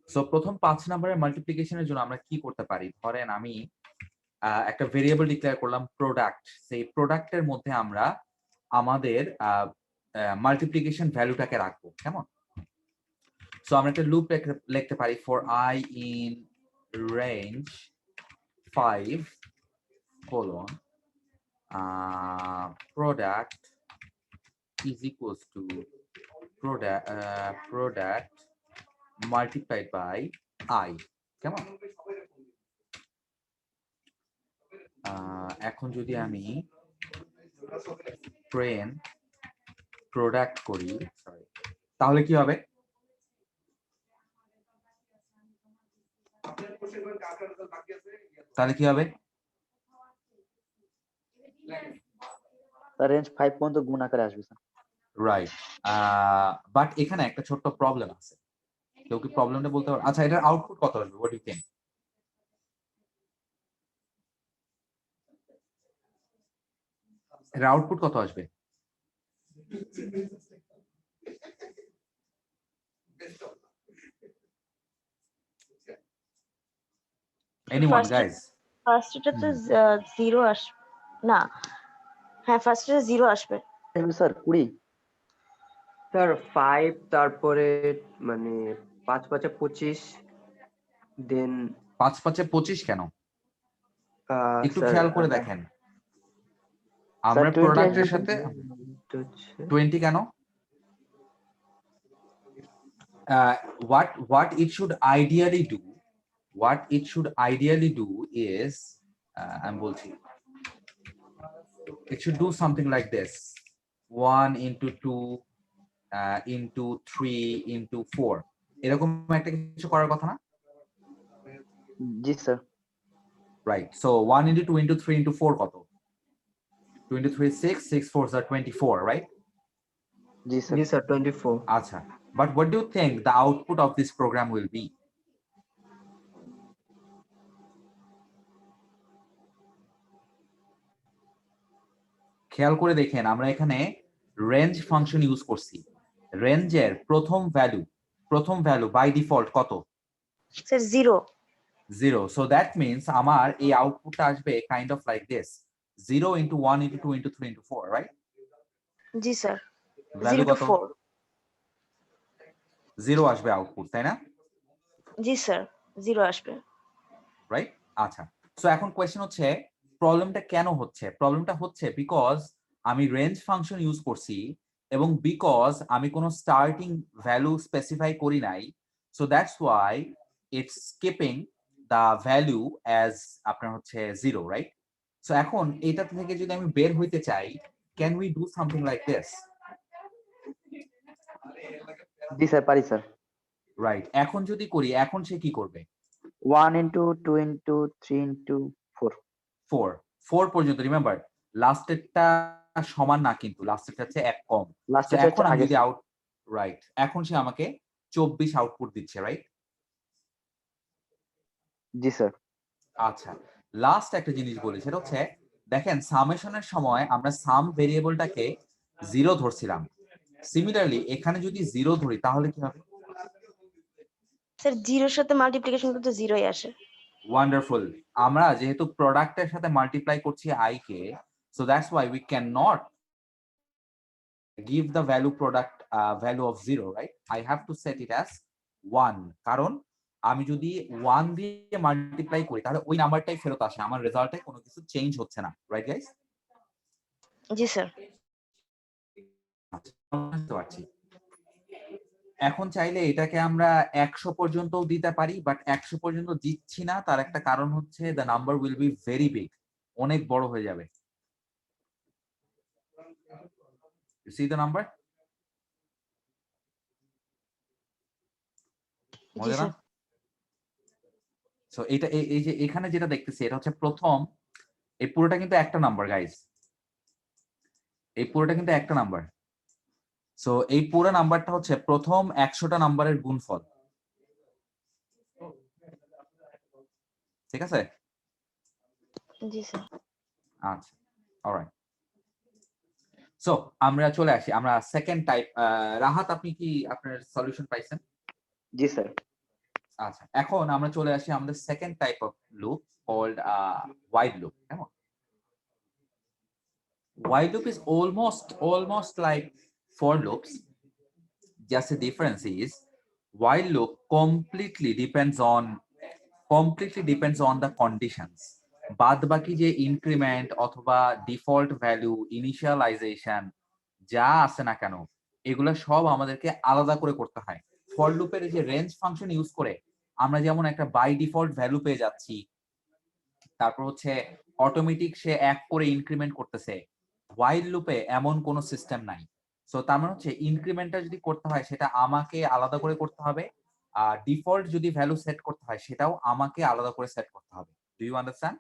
সো প্রথম 5 নাম্বারের মাল্টিপ্লিকেশনের জন্য আমরা কি করতে পারি? ধরেন আমি একটা ভেরিয়েবল ডিক্লেয়ার করলাম প্রোডাক্ট। সেই প্রোডাক্টের মধ্যে আমরা আমাদের মাল্টিপ্লিকেশন ভ্যালুটাকে রাখবো, কেমন? সো আমরা একটা লুপ লিখতে পারি for I in range 5 colon product is equals to product multiplied by I, কেমন? এখন যদি আমি ট্রেন প্রোডাক্ট করি, সরি, তাহলে কি হবে? তাহলে কি হবে? স্যার রেঞ্জ 5 পর্যন্ত গুণ আকারে আসবে স্যার। রাইট, বাট এখানে একটা ছোট্ট প্রবলেম আছে। কেউ কি প্রবলেমটা বলতে পারবে? আচ্ছা, এটার আউটপুট কত আসবে? What do you think? এর আউটপুট কত আসবে? Anyone guys? ফার্স্ট এটা তো 0 না, হ্যাঁ ফার্স্ট এটা 0 আসবে। স্যার 20। স্যার 5 তারপরে মানে 5 5 25 দেন 5 5 25 কেন? একটু স্যার খেয়াল করে দেখেন, আমরা 20 প্রোডাক্টের সাথে 20 কেন? What it should ideally do is I'm বলছি, it should do something like this: 1 into 2 into 3 into 4, এরকম একটা কিছু করার কথা না? জি sir. Right, so 1 into 2 into 3 into 4 কত? 2 into 3 6, 6 4s are 24, right? G sir. G sir 24 আচ্ছা, but what do you think the output of this program will be? খেয়াল করে দেখেন, আমরা এখানে রেঞ্জ ফাংশন ইউজ করছি। রেঞ্জের প্রথম ভ্যালু বাই ডিফল্ট কত? স্যার 0। 0, so that means আমার এই আউটপুটটা আসবে kind of like this: 0 into 1 into 2 into 3 into 4, right? জি স্যার, ভ্যালু 0 to কত? 4। 0 আসবে আউটপুট, তাই না? জি স্যার, 0 আসবে। রাইট, আচ্ছা। সো এখন কোয়েশ্চেন হচ্ছে প্রবলেমটা কেন হচ্ছে? প্রবলেমটা হচ্ছে বিকজ আমি রেঞ্জ ফাংশন ইউজ করছি এবং বিকজ আমি কোনো স্টার্টিং ভ্যালু স্পেসিফাই করি নাই, so that's why it's skipping the value as আপনার হচ্ছে 0, রাইট? সো এখন এটা থেকে যদি আমি বের হইতে চাই, can we do something like this? G sir, পারি স্যার। রাইট, এখন যদি করি, এখন সে কি করবে? 1 into 2 into 3 into 4। 4 পর্যন্ত, রিমেম্বার লাস্টেরটা সমান না, কিন্তু লাস্টেরটা হচ্ছে 1 কম। লাস্ট তো এখন আমি যদি আউট, রাইট, এখন সে আমাকে 24 আউটপুট দিচ্ছে, রাইট? জি স্যার। আচ্ছা, লাস্ট একটা জিনিস বলি, সেটা হচ্ছে দেখেন সামেশনের সময় আমরা সাম ভেরিয়েবলটাকে 0 ধরছিলাম। সিমিলারলি এখানে যদি 0 ধরি তাহলে কি হবে? স্যার 0 এর সাথে মাল্টিপ্লিকেশন করতে 0ই আসে। ওয়ান্ডারফুল। আমরা যেহেতু প্রোডাক্টের সাথে মাল্টিপ্লাই করছি i K, so that's why we can not give the value of 0, right? I have to set it as 1, কারণ আমি যদি 1 দিয়ে মাল্টিপ্লাই করি তাহলে ওই নাম্বারটাই ফেরত আসে, আমার রেজাল্টে কোনো কিছু চেঞ্জ হচ্ছে না, রাইট গাইস? জি স্যার। বুঝতে পারছি। এখন চাইলে এটাকে আমরা 100 পর্যন্তও দিতে পারি, বাট 100 পর্যন্ত দিচ্ছি না, তার একটা কারণ হচ্ছে the number will be very big, অনেক বড় হয়ে যাবে। You see the number? G sir. So এটা এই যে এখানে যেটা দেখতেছি এটা হচ্ছে প্রথম, এই পুরোটা কিন্তু একটা নাম্বার গাইস, এই পুরোটা কিন্তু একটা নাম্বার। সো এই পুরো নাম্বারটা হচ্ছে প্রথম 100টা নাম্বারের গুণফল, ঠিক আছে? জি স্যার। আচ্ছা, অলরাইট। সো আমরা চলে আসি, আমরা সেকেন্ড টাইপ। রাহাত, আপনি কি আপনার সলিউশন পাইছেন? জি স্যার। আচ্ছা, এখন আমরা চলে আসি আমাদের second type of loop called while loop. কেমন? While loop is almost like for loops. Just the difference is while loop completely depends on the conditions. বাদ বাকি যে ইনক্রিমেন্ট অথবা ডিফল্ট ভ্যালু, ইনিশিয়ালাইজেশন যা আছে না কেন, এগুলো সব আমাদেরকে আলাদা করে করতে হয়। ফর লুপের যে রেঞ্জ ফাংশন ইউজ করে আমরা যেমন একটা বাই ডিফল্ট ভ্যালু পেয়ে যাচ্ছি, তারপর হচ্ছে অটোমেটিক সে এক করে ইনক্রিমেন্ট করতেছে। হোয়াইল লুপে এমন কোনো সিস্টেম নাই। সো তার মানে হচ্ছে ইনক্রিমেন্টটা যদি করতে হয় সেটা আমাকে আলাদা করে করতে হবে, আর ডিফল্ট যদি ভ্যালু সেট করতে হয় সেটাও আমাকে আলাদা করে সেট করতে হবে। Do you understand?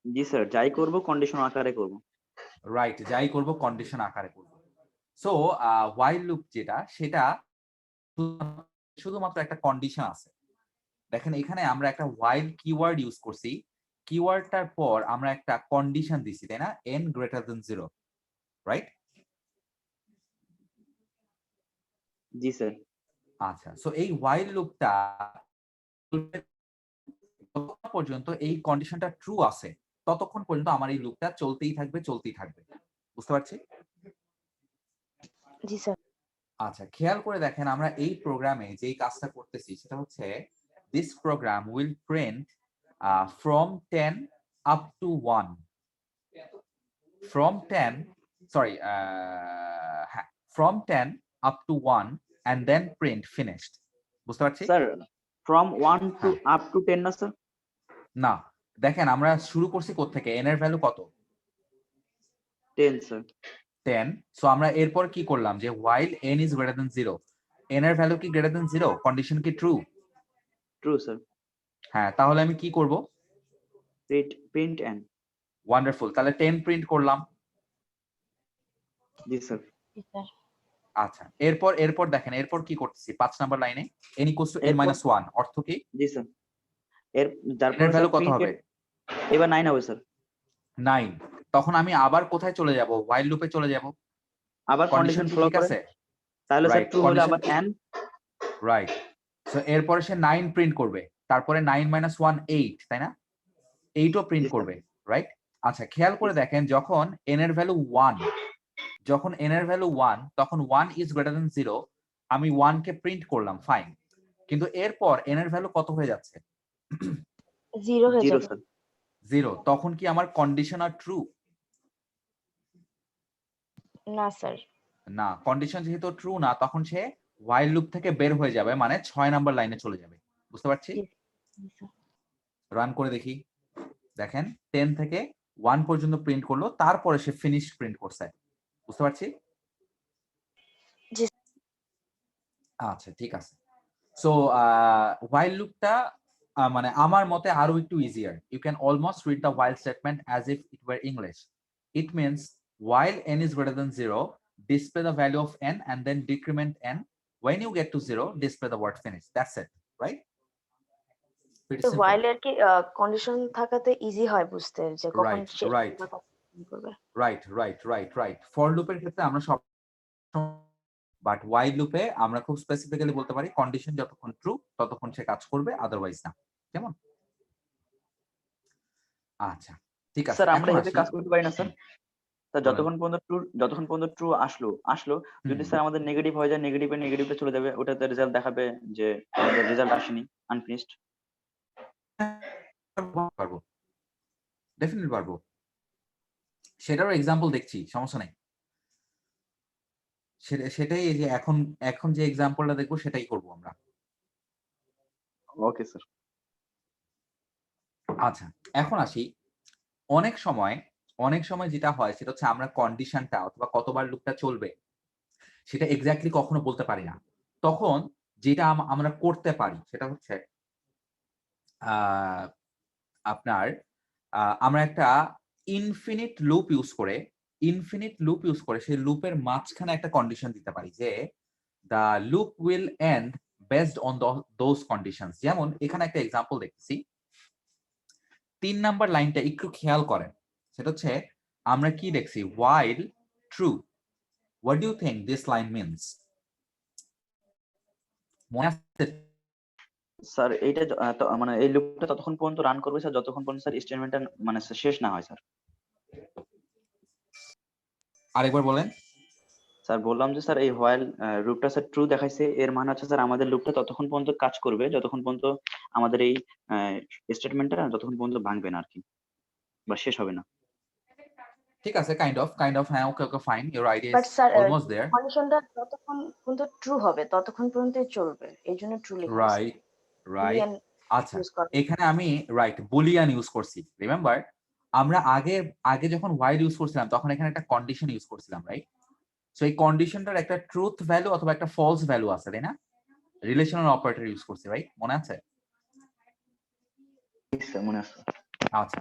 জি স্যার, যাই করব কন্ডিশন আকারে করব। রাইট, যাই করব কন্ডিশন আকারে করব। সো হোয়াইল লুপ যেটা, সেটা শুধুমাত্র একটা কন্ডিশন আছে। দেখেন এখানে আমরা একটা while কিওয়ার্ড ইউজ করছি, কিওয়ার্ডটার পর আমরা একটা কন্ডিশন দিছি, তাই না? n greater than 0, right? জি স্যার। আচ্ছা, সো এই while লুপটা যতক্ষণ পর্যন্ত এই কন্ডিশনটা ট্রু আছে ততক্ষণ পর্যন্ত আমার এই লুপটা চলতেই থাকবে। বুঝতে পারছি? জি স্যার। আচ্ছা, খেয়াল করে দেখেন আমরা এই প্রোগ্রামে যেই কাজটা করতেছি সেটা হচ্ছে this program will print from 10 up to 1. From 10 up to 1 and then print finished. বুঝতে পারছি? Sir from 1 to up to 10 না স্যার? না, দেখেন আমরা শুরু করছি কোত্থেকে, n এর ভ্যালু কত? 10 স্যার। 10। সো আমরা এরপর কি করলাম যে while n is greater than 0, n এর ভ্যালু কি greater than 0, কন্ডিশন কি ট্রু? True sir. হ্যাঁ, তাহলে আমি কি করব? Print n। ওয়ান্ডারফুল, তাহলে 10 প্রিন্ট করলাম। জি স্যার। জি স্যার। আচ্ছা, এরপর দেখেন এরপর কি করতেছি 5 নাম্বার লাইনে n equals to n minus 1 অর্থ কি? জি স্যার। এর n তারপর এর ভ্যালু কত হবে? এবার 9 হবে স্যার। 9। তখন আমি আবার কোথায় চলে যাব? while লুপে চলে যাব। আবার কন্ডিশন কন্ডিশন কি ফলো ঠিক করে আছে? তাহলে স্যার রাইট, ট্রু হলে আবার n। রাইট। সো এরপরে সে 9 প্রিন্ট করবে, তারপরে 9 minus 1 8, তাই না? 8 ও প্রিন্ট জি স্যার। করবে, রাইট? আচ্ছা, খেয়াল করে দেখেন যখন n এর ভ্যালু 1, তখন 1 is greater than 0, আমি 1 কে প্রিন্ট করলাম, ফাইন। কিন্তু এরপর n এর ভ্যালু কত হয়ে যাচ্ছে? 0 হয়ে 0 যাবে। স্যার। 0। তখন কি আমার কন্ডিশন আর ট্রু? না স্যার। না, কন্ডিশন যেহেতু ট্রু না তখন সে while লুপ থেকে বের হয়ে যাবে, মানে 6 নাম্বার লাইনে চলে যাবে। বুঝতে পারছি? জি স্যার। রান করে দেখি। দেখেন 10 থেকে 1 পর্যন্ত প্রিন্ট করলো, তারপরে সে ফিনিশড প্রিন্ট করছে। বুঝতে পারছি? জি। আচ্ছা, ঠিক আছে। সো while লুপটা মানে আমার মতে আরো একটু easier. You can almost read the while statement as if it were English. It means while n is greater than 0, display the value of n and then decrement n. When you get to 0, display the word finish. That's it, right? Pretty তো simple. while এর কি condition থাকাতে easy হয় বুঝতে যে কখন Right, সে right. করবে। Right. For লুপের ক্ষেত্রে আমরা সব, বাট while লুপে আমরা খুব স্পেসিফিক্যালি বলতে পারি কন্ডিশন যতক্ষণ ট্রু ততক্ষণ সে কাজ করবে, আদারওয়াইজ না। কেমন? আচ্ছা, ঠিক আছে। স্যার আমরা এখন এভাবে আসি। কাজ করতে পারি না স্যার? স্যার বলেন। যতক্ষণ পর্যন্ত ট্রু আসলো যদি হুম। স্যার আমাদের নেগেটিভ হয়ে যায়, নেগেটিভে চলে যাবে, ওটাতে রেজাল্ট দেখাবে যে আমাদের রেজাল্ট আসেনি, আনফিনিশড। পারবো, ডেফিনেটলি পারবো। সেটারও এক্সাম্পল দেখছি, সমস্যা নাই। সেটাই এই যে এখন যে এক্সাম্পলটা দেখবো সেটাই করব আমরা। ওকে স্যার। আচ্ছা, এখন আসি। অনেক সময় যেটা হয় সেটা হচ্ছে আমরা কন্ডিশনটা অথবা কতবার লুপটা চলবে সেটা এক্স্যাক্টলি কখনো বলতে পারি না। তখন যেটা আমরা করতে পারি সেটা হচ্ছে আপনার আমরা একটা ইনফিনিট লুপ ইউজ করে সেই লুপের মাঝখানে একটা কন্ডিশন দিতে পারি যে the loop will end based on those conditions. যেমন এখানে একটা এক্সাম্পল দেখতেছি, 3 নাম্বার লাইনটা একটু খেয়াল করেন। সেটা হচ্ছে আমরা কি দেখছি, while true. What do you think this line means? মনে আছে? স্যার এইটা মানে এই লুপটা ততক্ষণ পর্যন্ত রান করবে স্যার যতক্ষণ পর্যন্ত স্যার স্টেটমেন্টটা মানে শেষ না হয় স্যার। আরেকবার বলেন। স্যার বললাম যে স্যার এই হোয়াইল লুপটা স্যার ট্রু দেখাইছে, এর মানে হচ্ছে স্যার আমাদের লুপটা ততক্ষণ পর্যন্ত কাজ করবে যতক্ষণ পর্যন্ত আমাদের এই স্টেটমেন্টটা যতক্ষণ পর্যন্ত ভাঙবে না আর কি, বা শেষ হবে না। ঠিক আছে, kind of, হ্যাঁ, okay okay fine, your idea but is sir almost there. কন্ডিশনটা যতক্ষণ পর্যন্ত ট্রু হবে ততক্ষণ পর্যন্তই চলবে, এই জন্য ট্রু লিখা আছে। Right right. বুলিয়ান আচ্ছা, ইউজ করে। এখানে আমি রাইট বুলিয়ান ইউজ করছি। রিমেম্বার আমরা আগে যখন হোয়াইল ইউজ করছিলাম তখন এখানে একটা কন্ডিশন ইউজ করছিলাম, রাইট? সো এই কন্ডিশনটার একটা ট্রুথ ভ্যালু অথবা একটা ফলস ভ্যালু আছে, তাই না? রিলেশনাল অপারেটর ইউজ করছি, রাইট? মনে আছে? স্যার মনে আছে। আচ্ছা,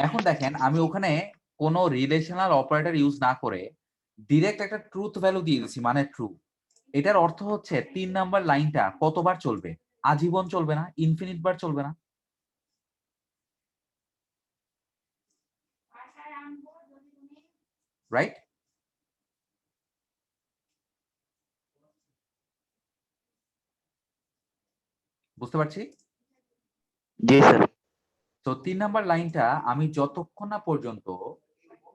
এখন দেখেন আমি ওখানে কোনো রিলেশনাল অপারেটর ইউজ না করে ডিরেক্ট একটা ট্রুথ ভ্যালু দিয়ে দিচ্ছি, মানে ট্রু। এটার অর্থ হচ্ছে 3 নাম্বার লাইনটা কতবার চলবে? আজীবন চলবে না, ইনফিনিট বার চলবে না, রাইট? বুঝতে পারছি? জি স্যার। তো 3 নাম্বার লাইনটা আমি যতক্ষণ না পর্যন্ত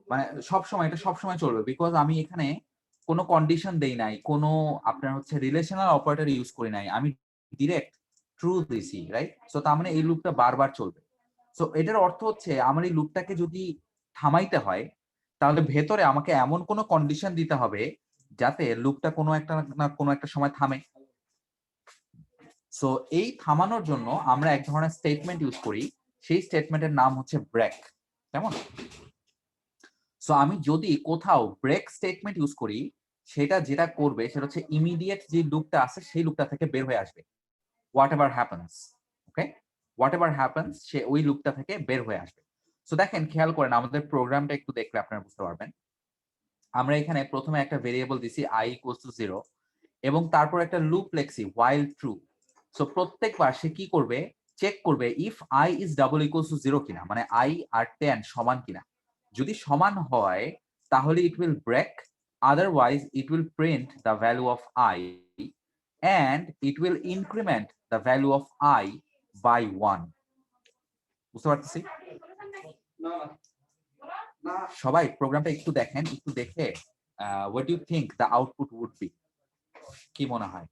মানে এটা সবসময় চলবে, বিকজ আমি এখানে কোনো কন্ডিশন দেই নাই, কোনো আপনার হচ্ছে রিলেশনাল অপারেটর ইউজ করি নাই, আমি ডিরেক্ট ট্রু দিছি, রাইট? সো তার মানে এই লুপটা বারবার চলবে। সো এটার অর্থ হচ্ছে আমার এই লুপটাকে যদি থামাইতে হয় তাহলে ভেতরে আমাকে এমন কোনো কন্ডিশন দিতে হবে যাতে লুপটা কোনো একটা না কোনো একটা সময় থামে। সো এই থামানোর জন্য আমরা এক ধরনের স্টেটমেন্ট ইউজ করি, সেই স্টেটমেন্টের নাম হচ্ছে ব্রেক। কেমন? সো আমি যদি কোথাও ব্রেক স্টেটমেন্ট ইউজ করি সেটা যেটা করবে সেটা হচ্ছে ইমিডিয়েট যে লুপটা আছে সেই লুপটা থেকে বের হয়ে আসবে, whatever happens. Okay, whatever happens সে ওই লুপটা থেকে বের হয়ে আসবে। সো দেখেন, খেয়াল করেন আমাদের প্রোগ্রামটা একটু দেখলে আপনারা বুঝতে পারবেন। আমরা এখানে প্রথমে একটা ভেরিয়েবল দিছি i ইকুয়ালস টু 0 এবং তারপর একটা লুপ লেখছি while true। সো প্রত্যেকবার সে কি করবে? চেক করবে if i is double equals two 0 কিনা, মানে i আর 10 সমান কিনা। যদি সমান হয় তাহলে it will break, otherwise it will print the value of i and it will increment the value of I by 1. বুঝতে পারতেছি? সবাই প্রোগ্রামটা একটু দেখেন, একটু দেখে what do you think the output would be? কি মনে হয়?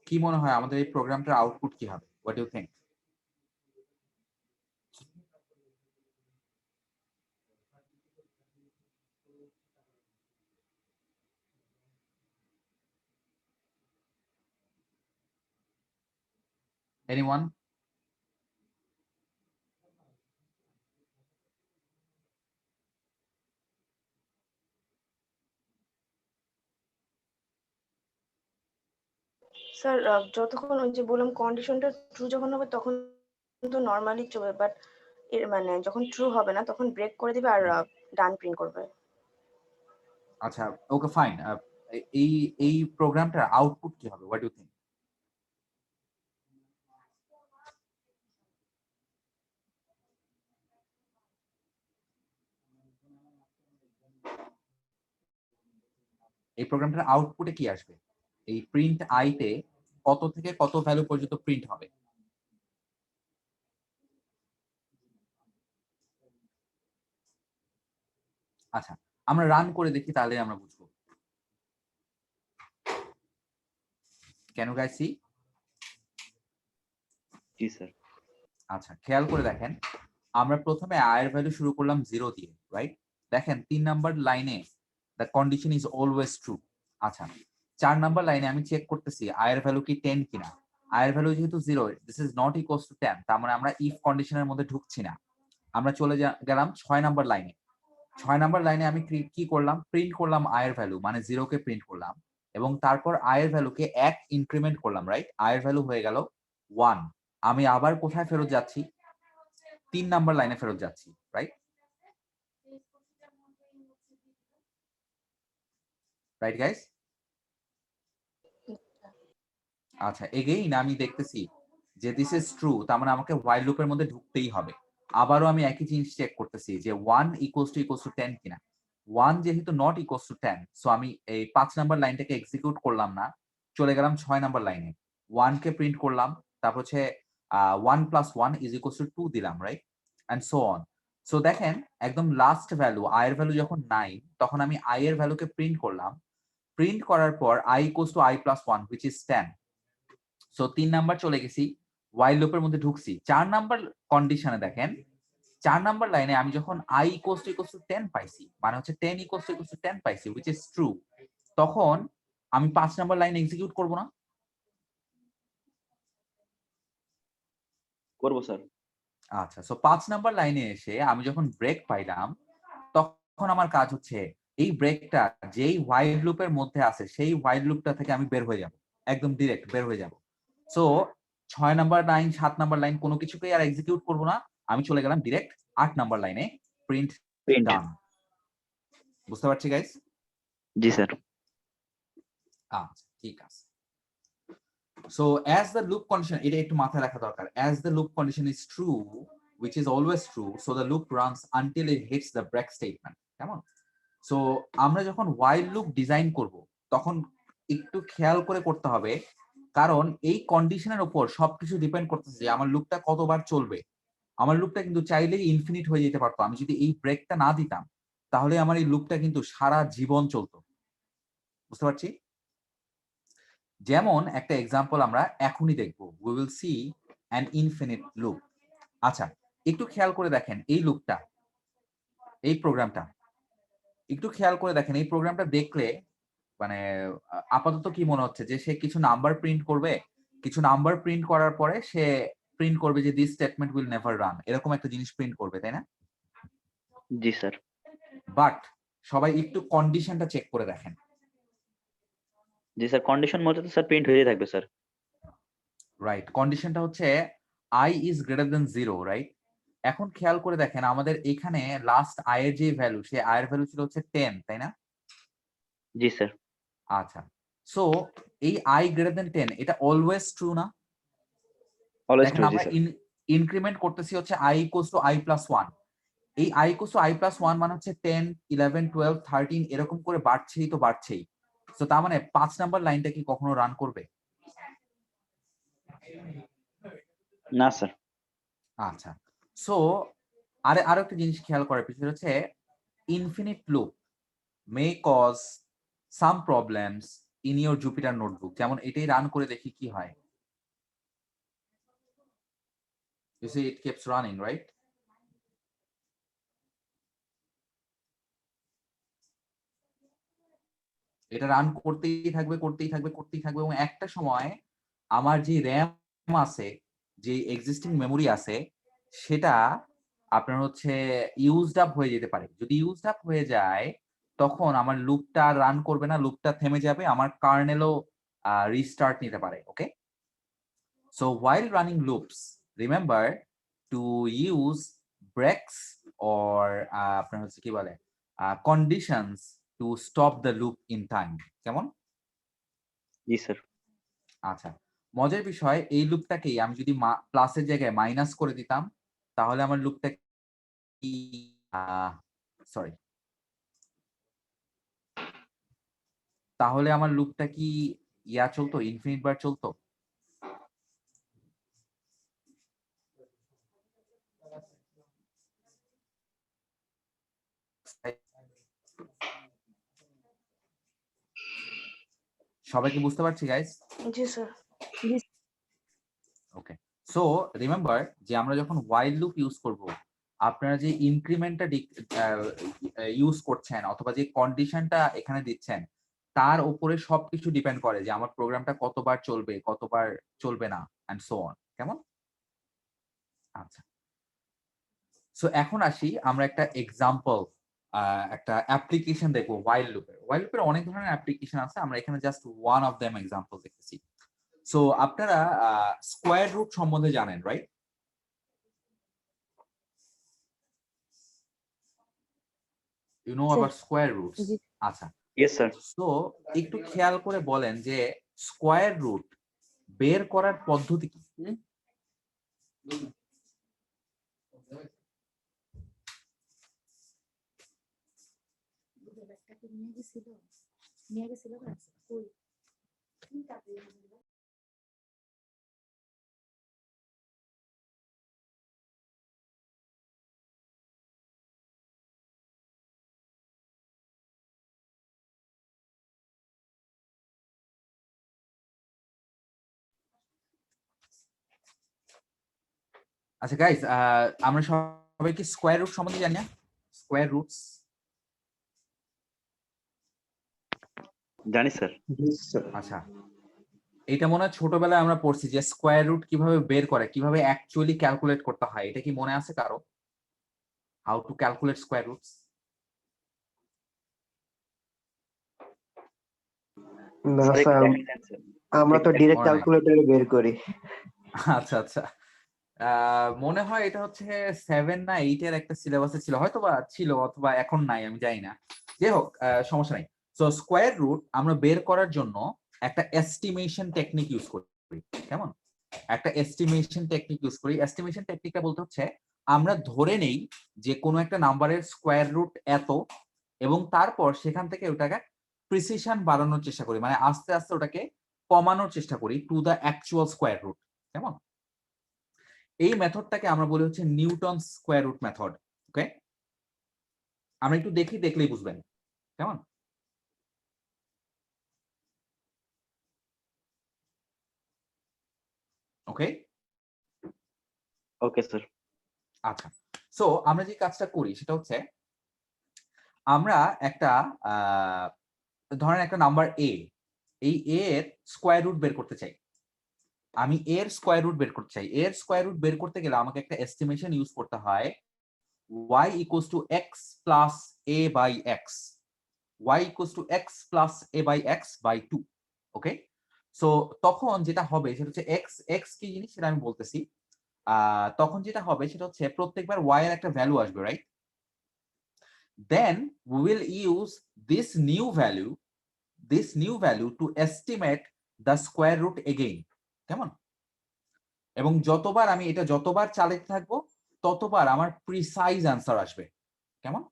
কি মনে হয় আমাদের এই প্রোগ্রামটার আউটপুট কি হবে? What do you think? Anyone? Sir যতক্ষণ ওই যে বললাম কন্ডিশনটা ট্রু যখন হবে তখন তো নরমালি চলবে, বাট এর মানে যখন ট্রু হবে না তখন ব্রেক করে দিবে আর ডান প্রিন্ট করবে। আচ্ছা, ওকে ফাইন। এই এই প্রোগ্রামটার আউটপুট কি হবে? What do you think? এই প্রোগ্রামটার আউটপুটে কি আসবে? এই প্রিন্ট আই তে কত থেকে কত ভ্যালু পর্যন্ত প্রিন্ট হবে? আচ্ছা, আমরা রান করে দেখি তাহলে আমরা বুঝবো। কেন গাইছি? জি স্যার। আচ্ছা, খেয়াল করে দেখেন, আমরা প্রথমে আয়ের ভ্যালু শুরু করলাম 0 দিয়ে, রাইট? দেখেন 3 নাম্বার লাইনে the condition is always true. আচ্ছা, 4 নাম্বার লাইনে আমি চেক করতেছি আয়ের ভ্যালু কি 10 কিনা। আয়ের ভ্যালু যেহেতু 0, this is not equals to 10, তার মানে আমরা ইফ কন্ডিশনের মধ্যে ঢুকছি না। আমরা চলে গেলাম 6 নাম্বার লাইনে। 6 নাম্বার লাইনে আমি কি করলাম? প্রিন্ট করলাম আয়ের ভ্যালু, মানে 0 কে প্রিন্ট করলাম এবং তারপর আয়ের ভ্যালুকে 1 ইনক্রিমেন্ট করলাম, রাইট? আয়ের ভ্যালু হয়ে গেল 1। আমি আবার কোথায় ফেরত যাচ্ছি? 3 নাম্বার লাইনে ফেরত যাচ্ছি, রাইট? Right guys? আচ্ছা, এগেইন আমি দেখতেছি যে দিস ইজ ট্রু, তার মানে আমাকে while লুপের মধ্যে ঢুকতেই হবে। আবারও আমি একই জিনিস চেক করতেছি যে 1 = 10 কিনা। 1 যেহেতু নট ইকুয়ালস টু 10, সো আমি এই 5 নাম্বার লাইনটাকে এক্সিকিউট করলাম না, চলে গেলাম 6 নাম্বার লাইনে। 1 কে প্রিন্ট করলাম, তারপর হচ্ছে 1 + 1 = 2 দিলাম, right? And so on. So দেখেন একদম লাস্ট ভ্যালু i এর ভ্যালু যখন 9, তখন আমি i এর ভ্যালুকে প্রিন্ট করলাম। প্রিন্ট করার পর i = i + 1 which is 10. So 3 number চলে গেছি, while লুপের মধ্যে ঢুকছি। 4 নাম্বার কন্ডিশনে দেখেন, 4 নাম্বার লাইনে আমি যখন i = 10 পাইছি, মানে হচ্ছে 10 = 10 পাইছি which is true, তখন আমি 5 নাম্বার লাইন এক্সিকিউট করব না? করবো স্যার। আচ্ছা, সো 5 নাম্বার লাইনে এসে আমি যখন ব্রেক পাইলাম, তখন আমার কাজ হচ্ছে এই ব্রেকটা যেই while লুপের মধ্যে আছে সেই while লুপটা থেকে আমি বের হয়ে যাব, একদম ডিরেক্ট বের হয়ে যাব। So 6 number line, 7 number line কোনো কিছুকেই আর এক্সিকিউট করব না, আমি চলে গেলাম ডিরেক্ট 8 নাম্বার লাইনে, প্রিন্ট প্রিন্ট। ডান। বুঝতে পারছি গাইস? জি স্যার। আচ্ছা, ঠিক আছে। So as the loop condition, এটা একটু মাথায় রাখা দরকার, as the loop condition is true, which is always true, so the loop runs until it hits the break statement. কেমন? সো আমরা যখন while loop ডিজাইন করব, তখন একটু খেয়াল করে করতে হবে, কারণ এই কন্ডিশনের উপর সবকিছু ডিপেন্ড করতেছে যে আমার লুপটা কতবার চলবে। আমার লুপটা কিন্তু চাইলেই ইনফিনিট হয়ে যেতে পারতো, আমি যদি এই ব্রেকটা না দিতাম তাহলে আমার এই লুপটা কিন্তু সারা জীবন চলতো। বুঝতে পারছি? যেমন একটা এক্সাম্পল আমরা এখনই দেখবো, we will see an infinite loop. আচ্ছা, একটু খেয়াল করে দেখেন এই লুপটা, এই প্রোগ্রামটা একটু খেয়াল করে দেখেন, এই প্রোগ্রামটা দেখলে মানে আপাতত কি মনে হচ্ছে যে সে কিছু নাম্বার প্রিন্ট করবে, কিছু নাম্বার প্রিন্ট করার পরে সে প্রিন্ট করবে যে this statement will never run, এরকম একটা জিনিস প্রিন্ট করবে, তাই না? জি স্যার। বাট সবাই একটু কন্ডিশনটা চেক করে দেখেন। জি স্যার, কন্ডিশন মতে তো স্যার প্রিন্ট হয়ে থাকবে স্যার। রাইট, কন্ডিশনটা হচ্ছে i is greater than 0, right? এখন খেয়াল করে দেখেন আমাদের এখানে লাস্ট i এর যে ভ্যালু, সে i এর ভ্যালু ছিল হচ্ছে 10, তাই না? জি স্যার। আচ্ছা, সো এই i greater than 10 এটা অলওয়েজ ট্রু না? অলওয়েজ দেখেন ট্রু। জি আমরা স্যার। ইনক্রিমেন্ট করতেছি হচ্ছে i = i + 1। এই i = i + 1 মানে হচ্ছে 10, 11, 12, 13 এরকম করে বাড়ছেই তো বাড়ছেই। সো তার মানে 5 নাম্বার লাইনটা কি কখনো রান করবে? না স্যার। আচ্ছা, সো আরো একটা জিনিস খেয়াল করার বিষয় হচ্ছে infinite loop may cause some problems in your Jupyter notebook. যেমন এটাই রান করে দেখি কি হয়। You see it keeps running, right? এটা রান করতেই থাকবে, করতেই থাকবে, করতেই থাকবে, এবং একটা সময় আমার যে RAM আছে, যে এক্সিস্টিং মেমোরি আছে, সেটা আপনার হচ্ছে ইউজড আপ হয়ে যেতে পারে। যদি ইউজড আপ হয়ে যায়, তখন আমার লুপটা রান করবে না, লুপটা থেমে যাবে, আমার কার্নেলও রিস্টার্ট নিতে পারে। ওকে, so while running loops, remember to use breaks or আপনার হচ্ছে কি বলে conditions to stop the loop in time. কেমন? জি স্যার। আচ্ছা, মজার বিষয়, এই লুপটাকেই আমি যদি প্লাসের জায়গায় মাইনাস করে দিতাম, তাহলে আমার লুপটা কি সরি তাহলে আমার লুপটা কি চলতো, ইনফিনিট বার চলতো? সবাই কি বুঝতে পারছি গাইস? জি স্যার। ওকে, সো রিমেম্বার যে আমরা যখন while লুপ ইউজ করব, আপনারা যে ইনক্রিমেন্টটা ইউজ করছেন অথবা যে কন্ডিশনটা এখানে দিচ্ছেন, তার উপরে সবকিছু ডিপেন্ড করে যে আমার প্রোগ্রামটা কতবার চলবে, কতবার চলবে না, এন্ড সো অন। কেমন? আচ্ছা, সো এখন আসি আমরা একটা এক্সাম্পল, একটা অ্যাপ্লিকেশন দেখবো while লুপের। while লুপের অনেক ধরনের অ্যাপ্লিকেশন আছে, আমরা এখানে just one of them example দেখতেছি। সো আপনারা স্কোয়ার রুট সম্বন্ধে জানেন, right? You know Sir. about square roots? জি। আচ্ছা, ইয়েস স্যার। সো একটু খেয়াল করে বলেন যে স্কোয়ার রুট বের করার পদ্ধতি কি? আচ্ছা গাইস, আমরা সবাই কি স্কোয়ার রুট সম্বন্ধে জানি না? স্কোয়ার রুটস জানি স্যার। আচ্ছা, এটা মনে হয় ছোটবেলায় আমরা পড়ছি যে স্কোয়ার রুট কিভাবে বের করে, কিভাবে অ্যাকচুয়ালি ক্যালকুলেট করতে হয়। এটা কি মনে আছে কারো? How to calculate square roots? না স্যার একটু স্যার, দেখাই দেন স্যার। আমরা তো একটু ডিরেক্ট মনে নাই? ক্যালকুলেটরে বের করি। আচ্ছা আচ্ছা, মনে হয় এটা হচ্ছে 7 না 8 এর একটা সিলেবাসে ছিল, হয়তো বা ছিল অথবা এখন নাই, আমি জানি না। যাই হোক, সমস্যা নাই। সো স্কোয়ার রুট আমরা বের করার জন্য একটা এস্টিমেশন টেকনিক ইউজ করি। কেমন? একটা এস্টিমেশন টেকনিক ইউজ করি। এস্টিমেশন টেকনিকটা বলতে হচ্ছে আমরা ধরে নেই যে কোনো একটা নাম্বারের স্কোয়ার রুট এত, এবং তারপর সেখান থেকে ওটাকে প্রিসিশন বাড়ানোর চেষ্টা করি, মানে আস্তে আস্তে ওটাকে কমানোর চেষ্টা করি to the actual square root. কেমন? এই মেথডটাকে আমরা বলি হচ্ছে Newton square root method. Okay, আমরা একটু দেখি, দেখলেই বুঝবেন। কেমন? ওকে, ওকে স্যার। আচ্ছা। সো আমরা যে কাজটা করি সেটা হচ্ছে আমরা একটা ধরেন একটা নাম্বার এ, এই এ এর স্কোয়ার রুট বের করতে চাই। আমি এর স্কোয়ার রুট বের করতে চাই। এর স্কোয়ার রুট বের করতে গেলে আমাকে একটা এস্টিমেশন ইউজ করতে হয়, y equals to x plus a by x, y equals to x plus a by x by 2। Okay, so তখন যেটা হবে সেটা হচ্ছে x, x কি জিনিস সেটা আমি বলতেছি। তখন যেটা হবে সেটা হচ্ছে প্রত্যেকবার y এর একটা ভ্যালু আসবে, right? Then we will use this new value to estimate the square root again। কেমন? এবং যতবার আমি এটা যতবার চালাতে থাকবো ততবার আমার প্রিসাইজ অ্যান্সার আসবে। কেমন?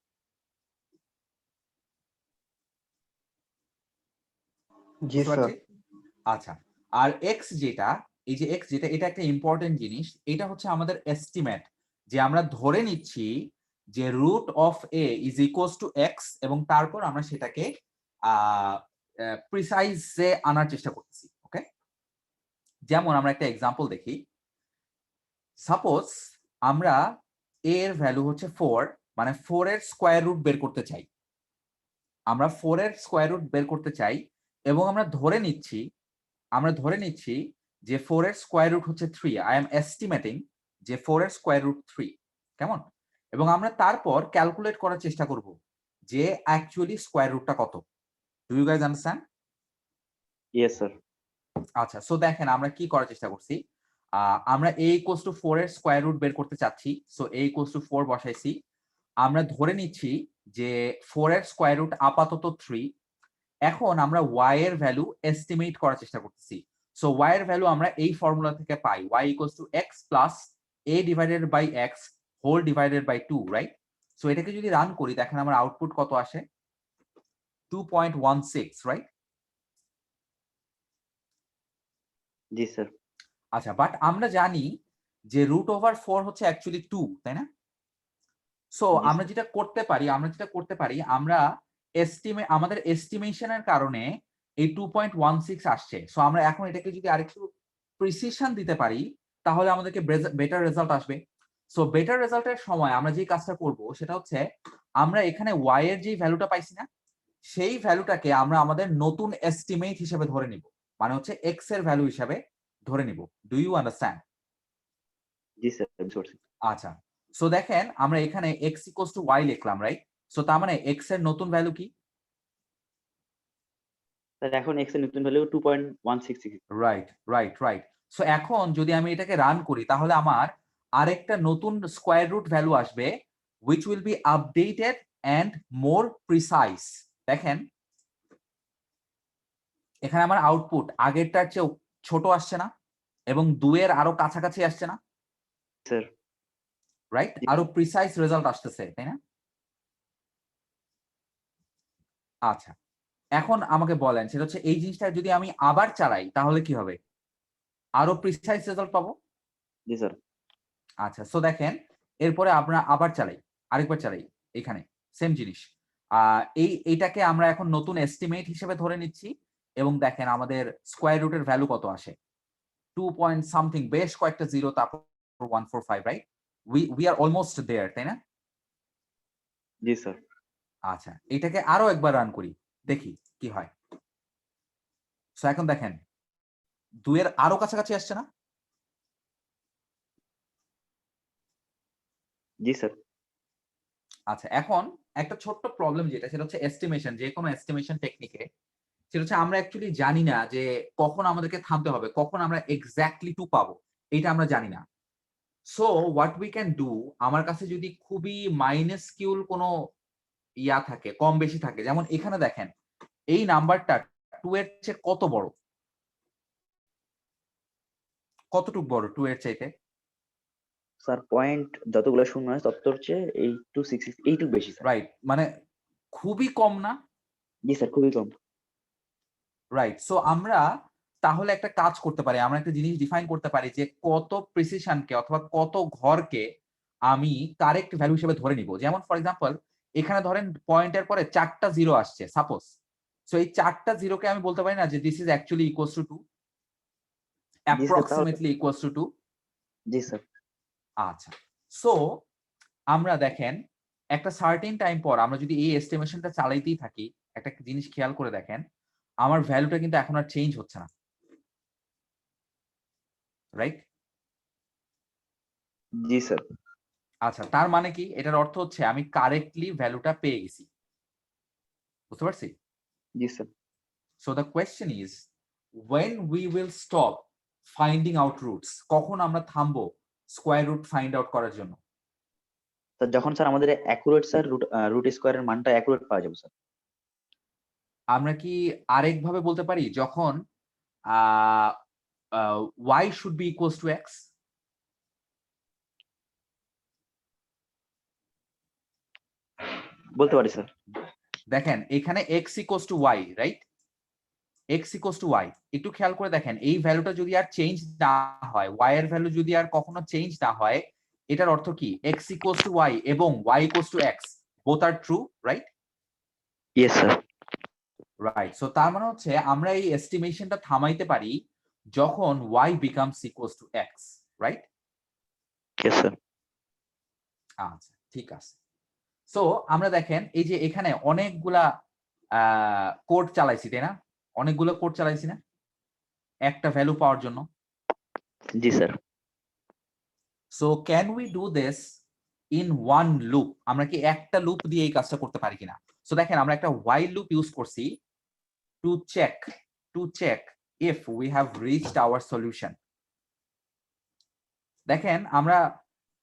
জি স্যার। আচ্ছা, আর x যেটা, এই যে x যেটা, এটা একটা ইম্পর্টেন্ট জিনিস। এটা হচ্ছে আমাদের এস্টিমেট, যে আমরা ধরে নিচ্ছি যে root of a is equals to x, এবং তারপর আমরা সেটাকে প্রিসাইজে আনার চেষ্টা করতেছি। ওকে, যেমন আমরা একটা এক্সাম্পল দেখি। সাপোজ আমরা a এর ভ্যালু হচ্ছে 4, মানে 4 এর স্কোয়ার রুট বের করতে চাই। আমরা 4 এর স্কোয়ার রুট বের করতে চাই এবং আমরা ধরে নিচ্ছি যে 4 এর স্কোয়ার রুট হচ্ছে 3। আই এম এস্টিমেটিং যে 4 এর স্কোয়ার রুট 3। কেমন? এবং আমরা তারপর ক্যালকুলেট করার চেষ্টা করব যে অ্যাকচুয়ালি স্কোয়ার রুটটা কত। Do you guys understand? Yes sir. আচ্ছা, সো দেখেন আমরা কি করার চেষ্টা করছি। আমরা a ইকুয়ালস টু 4 এর স্কোয়ার রুট বের করতে চাচ্ছি। সো a ইকুয়ালস টু 4 বসাইছি। আমরা ধরে নিচ্ছি যে 4 এর স্কোয়ার রুট আপাতত 3। এখন আমরা y এর ভ্যালু এস্টিমেট করার চেষ্টা করতেছি। সো y এর ভ্যালু আমরা এই ফর্মুলা থেকে পাই, y equals to x plus a divided by x whole divided by 2, right? So এটাকে যদি রান করি দেখেন আমার আউটপুট কত আসে, 2.16, রাইট? জি স্যার। আচ্ছা, বাট আমরা জানি যে রুট ওভার 4 হচ্ছে অ্যাকচুয়ালি 2, তাই না? সো জি আমরা স্যার। যেটা করতে পারি আমরা আমাদের এস্টিমেশনের কারণে এই 2.16 আসছে। সো আমরা এখন এটাকে যদি আরেকটু প্রিসিশন দিতে পারি তাহলে আমাদেরকে বেটার রেজাল্ট আসবে। সো বেটার রেজাল্টের সময় আমরা যে কাজটা করব সেটা হচ্ছে আমরা এখানে y এর যে ভ্যালুটা পাইছি না, সেই ভ্যালুটাকে আমরা আমাদের নতুন এস্টিমেট হিসেবে ধরে নিব, মানে হচ্ছে x এর ভ্যালু হিসেবে ধরে নিব। Do you understand? জি স্যার, বুঝতে পারছি। আচ্ছা, সো দেখেন আমরা এখানে x ইকুয়ালস টু y লিখলাম, রাইট? সো তার মানে x এর নতুন ভ্যালু কি? স্যার এখন x এর নতুন ভ্যালু 2.166। রাইট। সো এখন যদি আমি এটাকে রান করি তাহলে আমার আরেকটা নতুন স্কোয়ার রুট ভ্যালু আসবে which will be updated and more precise। দেখেন এখানে আমার আউটপুট আগেরটার চেয়ে ছোট আসছে না, এবং 2 এর আরো কাছাকাছি আসছে না, স্যার রাইট? আরো প্রিসাইজ রেজাল্ট আসতেছে, তাই না? আচ্ছা, এখন আমাকে বলেন, সেটা হচ্ছে এই জিনিসটা যদি আমি আবার চালাই তাহলে কি হবে? আরো প্রিসাইজ রেজাল্ট পাবো? জি স্যার। আচ্ছা, সো দেখেন, এরপরে আমরা আবার চালাই, আরেকবার চালাই, এখানে সেম জিনিস। এইটাকে আমরা এখন নতুন এস্টিমেট হিসেবে ধরে নিচ্ছি, এবং দেখেন আমাদের স্কয়ার রুটের ভ্যালু কত আসে, 2 পয়েন্ট সামথিং, বেশ কয়েকটা জিরো, তারপর 145, right? We are almost there, তাই না? জি স্যার। আচ্ছা, এটাকে আরো একবার রান করি, দেখি কি হয়। সো এখন দেখেন 2 এর আরো কাছাকাছি আসছে না? জি স্যার। আচ্ছা, এখন একটা ছোট্ট প্রবলেম যেটা, সেটা হচ্ছে এস্টিমেশন, যে কোনো এস্টিমেশন টেকনিকে, সেটা হচ্ছে আমরা অ্যাকচুয়ালি জানি না যে কখন আমাদেরকে থামতে হবে, কখন আমরা এক্স্যাক্টলি 2 পাবো, এটা আমরা জানি না। So what we can do, আমার কাছে যদি খুবই মাইনাসকিউল কোনো ইয়া থাকে, কম বেশি থাকে, যেমন এখানে দেখেন এই নাম্বারটা 2 এর চেয়ে কত বড়, কতটুক বড় 2 এর চাইতে? স্যার পয়েন্ট যতগুলো শূন্য আছে ততটার চেয়ে এইটুকু বেশি স্যার। রাইট, মানে খুবই কম না? জি স্যার, খুবই কম। রাইট, সো আমরা তাহলে একটা কাজ করতে পারি, আমরা একটা জিনিস ডিফাইন করতে পারি যে কত প্রিসিশনকে অথবা কত ঘরকে আমি কারেক্ট ভ্যালু হিসেবে ধরে নিব। যেমন ফর এক্সাম্পল, এখানে ধরেন পয়েন্টের পরে 4টা জিরো আসছে সাপোজ, সো এই 4টা জিরোকে আমি বলতে পারি না যে this is actually equals to 2, জি স্যার, তাহলে অ্যাপ্রক্সিমেটলি ইকুয়ালস টু 2। জি স্যার। আচ্ছা, সো আমরা দেখেন একটা সার্টেন টাইম পর আমরা যদি এই এস্টিমেশনটা চালাইতেই থাকি, একটা জিনিস খেয়াল করে দেখেন, আমার ভ্যালুটা কিন্তু এখন আর চেঞ্জ হচ্ছে না, রাইট? জি স্যার। আচ্ছা, তার মানে কি? এটার অর্থ হচ্ছে আমি কারেক্টলি ভ্যালুটা পেয়ে গেছি, বুঝতে পারছি? জি sir. So the question is when we will stop finding out roots, কখন আমরা থামবো স্কয়ার রুট ফাইন্ড আউট করার জন্য? স্যার যখন স্যার আমাদের অ্যাকুরেট স্যার রুট স্কয়ারের মানটা অ্যাকুরেট পাওয়া যাবে স্যার। আমরা কি আরেকভাবে বলতে পারি, যখন y should be equals to x? বলতে পারি স্যার। দেখেন এখানে x equals to y, right? x equals to y, একটু খেয়াল করে দেখেন এই ভ্যালুটা যদি আর চেঞ্জ না হয়, y এর ভ্যালু যদি আর কখনো চেঞ্জ না হয়, এটার অর্থ কি? x equals to y এবং y equals to x, both are true, right? Yes sir. Right, so তার মানে হচ্ছে আমরা এই এস্টিমেশনটা থামাইতে পারি যখন y becomes equals to x, right? Yes sir. আচ্ছা, ঠিক আছে। সো আমরা দেখেন এই যে এখানে অনেকগুলা কোড চালাইছি, তাই না? অনেকগুলো কোড চালাইছি না একটা ভ্যালু পাওয়ার জন্য? জি sir. So can we do this in one loop? আমরা কি একটা লুপ দিয়ে এই কাজটা করতে পারি কিনা? সো দেখেন আমরা একটা while লুপ ইউজ করছি to check if we have reached our solution. দেখেন আমরা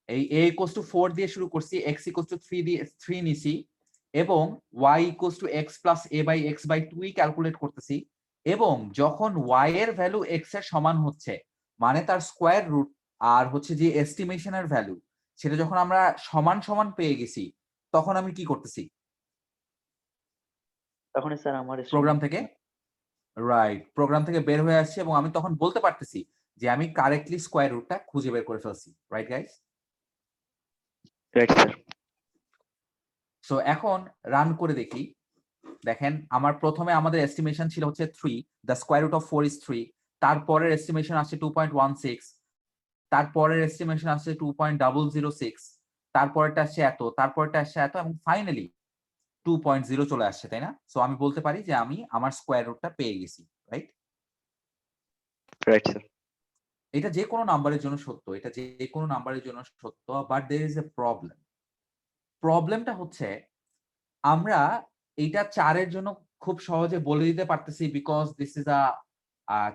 এই a equals to 4 দিয়ে শুরু করছি, x equals to 3 দিয়ে 3 নিছি, এবং y equals to x plus a by x by 2 calculate করতেছি, এবং যখন y এর ভ্যালু x এর সমান হচ্ছে, মানে তার স্কয়ার রুট আর হচ্ছে যে এস্টিমেশনের ভ্যালু, সেটা যখন আমরা সমান সমান পেয়ে গেছি, তখন আমি কি করতেছি? তখন স্যার আমার প্রোগ্রাম থেকে, রাইট, প্রোগ্রাম থেকে বের হয়ে আসছে, এবং আমি তখন বলতে পারতেছি যে আমি কারেক্টলি স্কয়ার রুটটা খুঁজে বের করে ফেলছি, right guys? Right sir. So এখন রান করে দেখি। দেখেন আমার প্রথমে আমাদের এস্টিমেশন ছিল হচ্ছে 3, the square root of 4 is 3, তারপরের এস্টিমেশন আসছে 2.16, তারপরের এস্টিমেশন আসছে 2.006, তারপরেরটা আসছে এত, তারপরেরটা আসছে এত, এবং ফাইনালি 2.0 চলে আসছে, তাই না? সো আমি বলতে পারি যে আমি আমার স্কয়ার রুটটা পেয়ে গেছি, রাইট? Right sir. এটা যে কোনো নাম্বারের জন্য সত্য, এটা যে কোনো নাম্বারের জন্য সত্য, but there is a problem. প্রবলেমটা হচ্ছে আমরা এইটা 4 এর জন্য খুব সহজে বলে দিতে পারতেছি, বিকজ দিস ইজ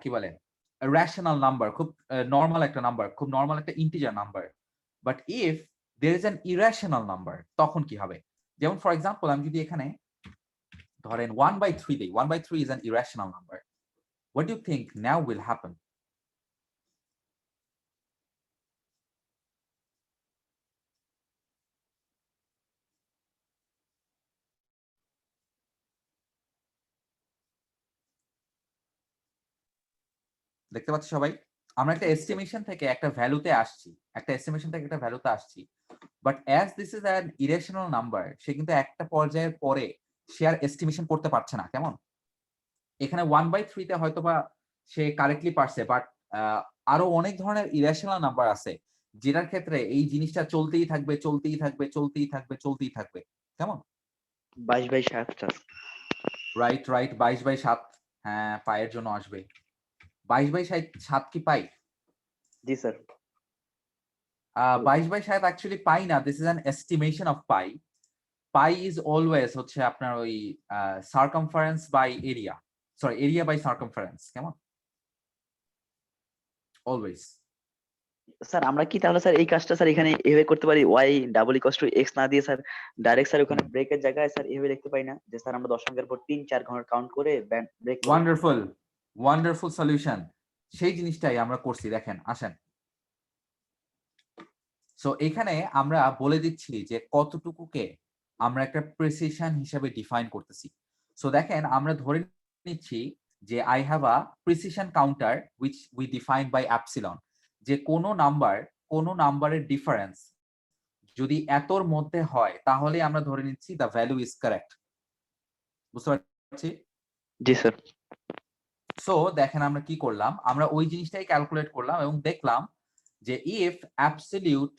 কি বলে, রেশনাল নাম্বার, খুব নরমাল একটা নাম্বার, খুব নরমাল একটা integer number. But if there is an irrational number, তখন কি হবে? যেমন ফর এক্সাম্পল আমি যদি এখানে ধরেন 1/3 দেই, 1/3 is an irrational number, What do you think now will happen? দেখতে পাচ্ছ সবাই, আমরা একটা এস্টিমেশন থেকে একটা ভ্যালুতে আসছি, but as this is an irrational number, সে কিন্তু একটা পর্যায়ের পরে সে আর এস্টিমেশন করতে পারছে না। কেমন, এখানে 1/3 তে হয়তোবা সে কারেক্টলি পারছে, বাট আরো অনেক ধরনের ইরেশনাল নাম্বার আছে যেটার ক্ষেত্রে এই জিনিসটা চলতেই থাকবে। কেমন? 22/7 রাইট 22/7। হ্যাঁ, পায়ের জন্য আসবে। 22/7 কি পাই? জি স্যার। 22/7 অ্যাকচুয়ালি পাই না, this is an estimation of pi. Pi is always হচ্ছে আপনার ওই circumference by area, sorry area by circumference. কেমন? অলওয়েজ। স্যার আমরা কি তাহলে স্যার এই কাজটা স্যার এখানে এভাবে করতে পারি, y double equals to x না দিয়ে স্যার ডাইরেক্ট স্যার ওখানে ব্রেকের জায়গায় স্যার এভাবে লিখতে পারি না, যে স্যার আমরা 10 অঙ্কের পর 3-4 ঘন্টা কাউন্ট করে ব্রেক করি। Wonderful solution. সেই জিনিসটাই আমরা করছি, দেখেন আসেন। সো এখানে আমরা বলে দিচ্ছি যে কতটুকুকে আমরা একটা প্রিসিশন হিসেবে ডিফাইন করতেছি। সো দেখেন, আমরা ধরে নিচ্ছি যে I have a precision counter which we define by epsilon, যে কোনো নাম্বারের ডিফারেন্স যদি এতর মধ্যে হয় তাহলে আমরা ধরে নিচ্ছি দ্য ভ্যালু ইজ কারেক্ট। বুঝতে পারছি? জি স্যার। সো দেখেন আমরা কি করলাম, আমরা ওই জিনিসটাই ক্যালকুলেট করলাম এবং দেখলাম যে if absolute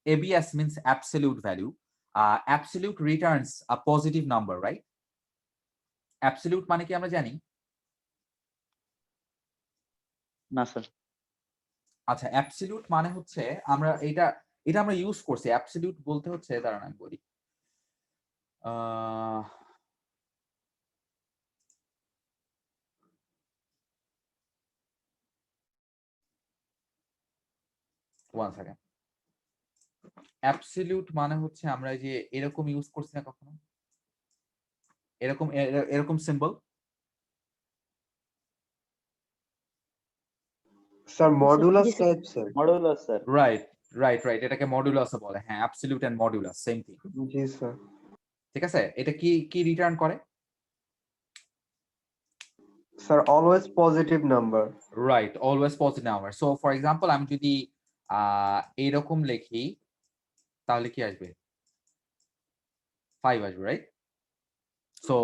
ABS means absolute value, absolute returns a positive number, right? Absolute মানে কি আমরা জানি? না স্যার। আচ্ছা, absolute মানে হচ্ছে আমরা এটা আমরা ইউজ করছি। absolute বলতে হচ্ছে, দাঁড়ান আমি বলি। One second. অ্যাবসলিউট মানে হচ্ছে আমরা যে এরকম ইউজ করছি না কখনো, এরকম symbol. Sir modulus type sir. Modulus sir. Right এটাকে মডুলাস বলে। হ্যাঁ, absolute and modulus same thing. জি স্যার। ঠিক আছে, এটা কি রিটার্ন করে? Sir always positive number. Right, always positive number. So for example আমি যদি এইরকম লিখি তাহলে কি আসবে? 5 আসবে, right? So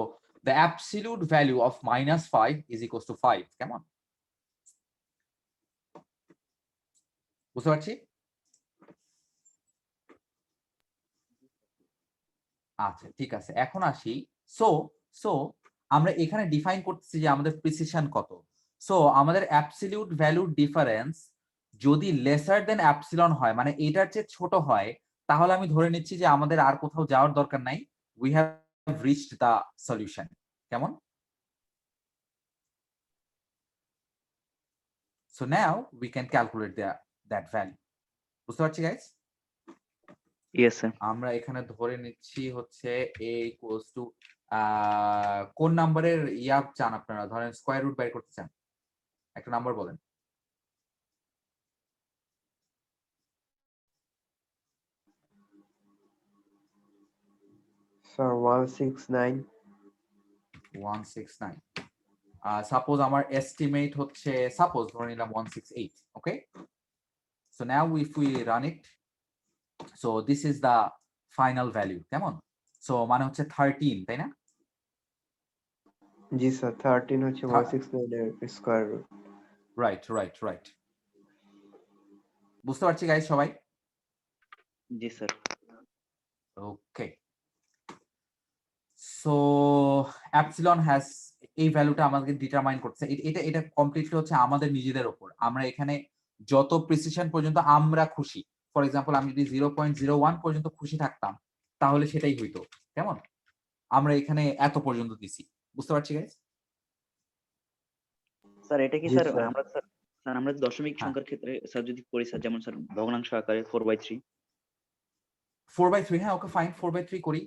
the absolute value of -5 is equals to 5. কেমন? বুঝতে পারছি? আচ্ছা ঠিক আছে, এখন আসি। সো আমরা এখানে ডিফাইন করতেছি যে আমাদের প্রিসিশন কত। সো আমাদের অ্যাবসলিউট ভ্যালুর ডিফারেন্স যদি লেসার দেন অ্যাপসিলন হয়, মানে এটার চেয়ে ছোট হয়, তাহলে আমি ধরে নিচ্ছি যে আমাদের আর কোথাও যাওয়ার দরকার নাই, we have reached the solution. কেমন? So now we can calculate that value. বুঝতে পারছি গাইস? Yes sir. আমরা এখানে ধরে নিচ্ছি হচ্ছে a ইকুয়ালস টু কোন নাম্বারের চান আপনারা? ধরেন স্কয়ার রুট বের করতে চান, একটা নাম্বার বলেন। স্যার 169। 169। সাপোজ আমার এস্টিমেট হচ্ছে, সাপোজ ধরে নিলাম 168। Okay, so now if we run it, so this is the final value. কেমন? সো মানে হচ্ছে 13, তাই না? জি স্যার 13 হচ্ছে 169 এর স্কয়ার রুট। রাইট। বুঝতে পারছি গাইস সবাই? জি sir. Okay, so epsilon has, এই ভ্যালুটা আমাদেরকে ডিটারমাইন করছে। এটা কমপ্লিটলি হচ্ছে আমাদের নিজেদের উপর। আমরা এখানে যত প্রিসিশন পর্যন্ত আমরা খুশি, ফর এক্সাম্পল আমি যদি 0.01 পর্যন্ত খুশি থাকতাম তাহলে সেটাই হইতো। কেমন? আমরা এখানে এত পর্যন্ত দিছি। বুঝতে পারছি গাইস? স্যার এটা কি জি স্যার স্যার। আমরা স্যার আমরা দশমিক হ্যাঁ। সংখ্যার ক্ষেত্রে স্যার যদি করি স্যার, যেমন স্যার ভগ্নাংশ আকারে 4/3। 4/3, হ্যাঁ ওকে ফাইন, 4/3 করি।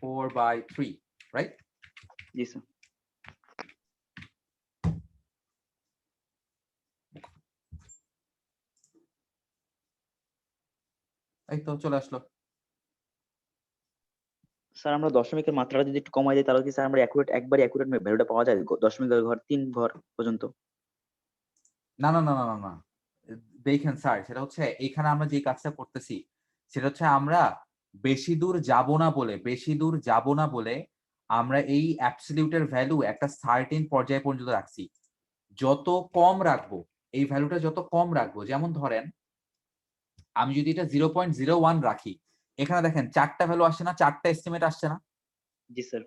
4/3, রাইট? জি স্যার। এই তো চলে আসলো। স্যার আমরা দশমিকের মাত্রাটা যদি একটু কমাই দিই তাহলে কি স্যার আমরা একবারে অ্যাকুরেট ভ্যালুটা পাওয়া যায় দশমিকের ঘর 3 ঘর পর্যন্ত? না না না না না না, দেখেন স্যার, সেটা হচ্ছে এখানে আমরা যে কাজটা করতেছি সেটা হচ্ছে আমরা বেশি দূর যাব না বলে আমরা এই অ্যাবসলিউটের ভ্যালু একটা সার্টেন পর্যায় পর্যন্ত রাখছি। যত কম রাখবো, এই ভ্যালুটা যত কম রাখবো, যেমন ধরেন আমি যদি এটা 0.01 রাখি, এখানে দেখেন 4টা ভ্যালু আসছে না, 4টা এস্টিমেট আসছে না। জি স্যার।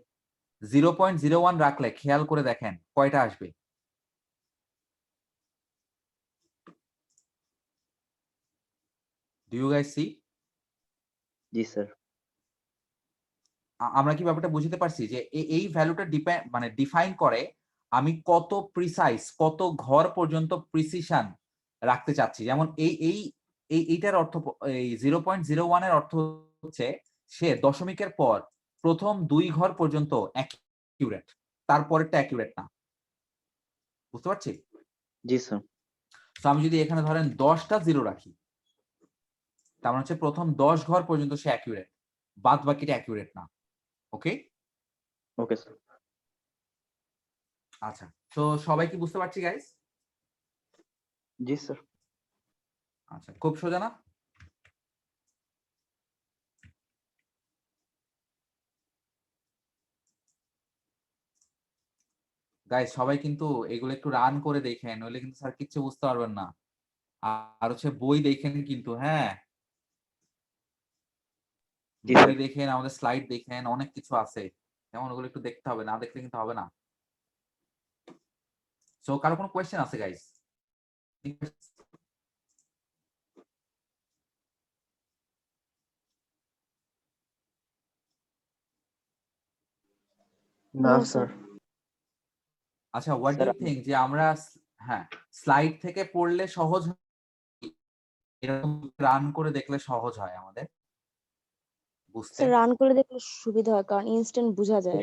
0.01 রাখলে খেয়াল করে দেখেন কয়টা আসবে। Do you guys see? জি স্যার। আমরা কি ব্যাপারটা বুঝতে পারছি যে এই ভ্যালুটা মানে ডিফাইন করে আমি কত প্রিসাইজ, কত ঘর পর্যন্ত প্রিসিশন রাখতে চাচ্ছি। যেমন এইটার অর্থ, এই 0.01 এর অর্থ হচ্ছে সে দশমিকের পর প্রথম 2 ঘর পর্যন্ত অ্যাকিউরেট, তারপরেরটা অ্যাকিউরেট না। বুঝতে পারছি? জি স্যার। তো আমি যদি এখানে ধরেন 10টা 0 রাখি, তার মানে হচ্ছে প্রথম 10 ঘর পর্যন্ত সে অ্যাকিউরেট, বাদ বাকিটা অ্যাকিউরেট না। ওকে? Okay sir. আচ্ছা, তো সবাই কি বুঝতে পারছি গাইস? জি স্যার। আচ্ছা, খুব সোজা না? গাইস সবাই কিন্তু এগুলো একটু রান করে দেখেন, নইলে কিন্তু স্যার কিচ্ছু বুঝতে পারবেন না। আর হচ্ছে বই দেখেন কিন্তু, হ্যাঁ জি বই স্যার। দেখেন, আমাদের স্লাইড দেখেন, অনেক কিছু আছে, যেমন ওগুলো একটু দেখতে হবে, না দেখলে কিন্তু হবে না। সো কারো কোনো কোয়েশ্চেন আছে গাইস? না No, স্যার। আচ্ছা, what do sir you think যে আমরা হ্যাঁ স্লাইড থেকে পড়লে সহজ হয়, এরকম রান করে দেখলে সহজ হয় আমাদের বুঝতে? স্যার রান করে দেখলে সুবিধা হয় কারণ ইনস্ট্যান্ট বোঝা যায়।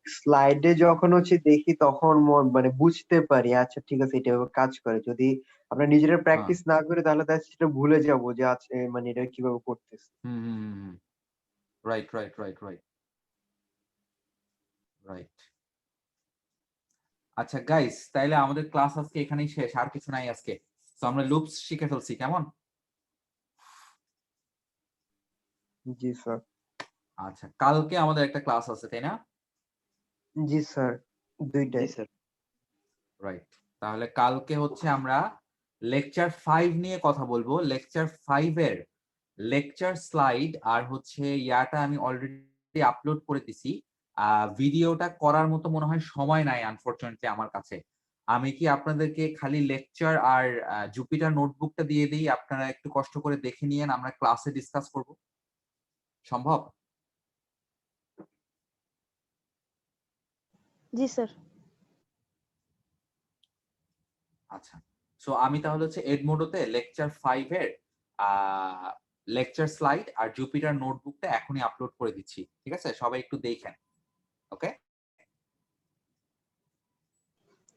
স্লাইডে যখন হচ্ছে দেখি তখন মানে বুঝতে পারি, আচ্ছা ঠিক আছে এটা এভাবে কাজ করে। যদি আমরা নিজেরা হ্যাঁ, প্র্যাকটিস না করি তাহলে দেখা যাচ্ছে সেটা ভুলে যাবো যে আছে মানে এটা কিভাবে করতেছে। Right right right right right. আচ্ছা গাইস, তাইলে আমাদের ক্লাস আজকে এখানেই শেষ, আর কিছু নাই আজকে। তো আমরা লুপস শিখে ফেলছি, কেমন? জি স্যার। আচ্ছা, কালকে আমাদের একটা ক্লাস আছে, তাই না? জি স্যার, জি দুইটাই। স্যার। রাইট। তাহলে কালকে হচ্ছে আমরা লেকচার 5 নিয়ে কথা বলবো। লেকচার 5 এর লেকচার স্লাইড আর হচ্ছে ইয়াটা আমি অলরেডি আপলোড করে দিছি। ভিডিওটা করার মতো মনে হয় সময় নাই আনফরচুনেটলি আমার কাছে। আমি কি আপনাদেরকে খালি লেকচার আর জুপিটার নোটবুকটা দিয়ে দিই, আপনারা একটু কষ্ট করে দেখে নিয়েন, আমরা ক্লাসে ডিসকাস করব? সম্ভব? জি স্যার। আচ্ছা, সো আমি তাহলে হচ্ছে এডমোডোতে লেকচার 5 এর লেকচার স্লাইড আর জুপিটার নোটবুকটা এখনই আপলোড করে দিচ্ছি, ঠিক আছে? সবাই একটু দেখেন। ওকে,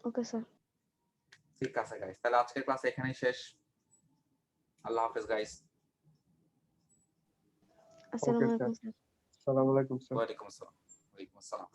ওকে স্যার। ঠিক আছে গাইস, তাহলে আজকের ক্লাস এখানেই শেষ। আল্লাহ হাফেজ গাইস। আসসালামু ওকে স্যার। আলাইকুম স্যার। আসসালামু আলাইকুম স্যার। ওয়ালাইকুম আসসালাম। ওয়ালাইকুম আসসালাম।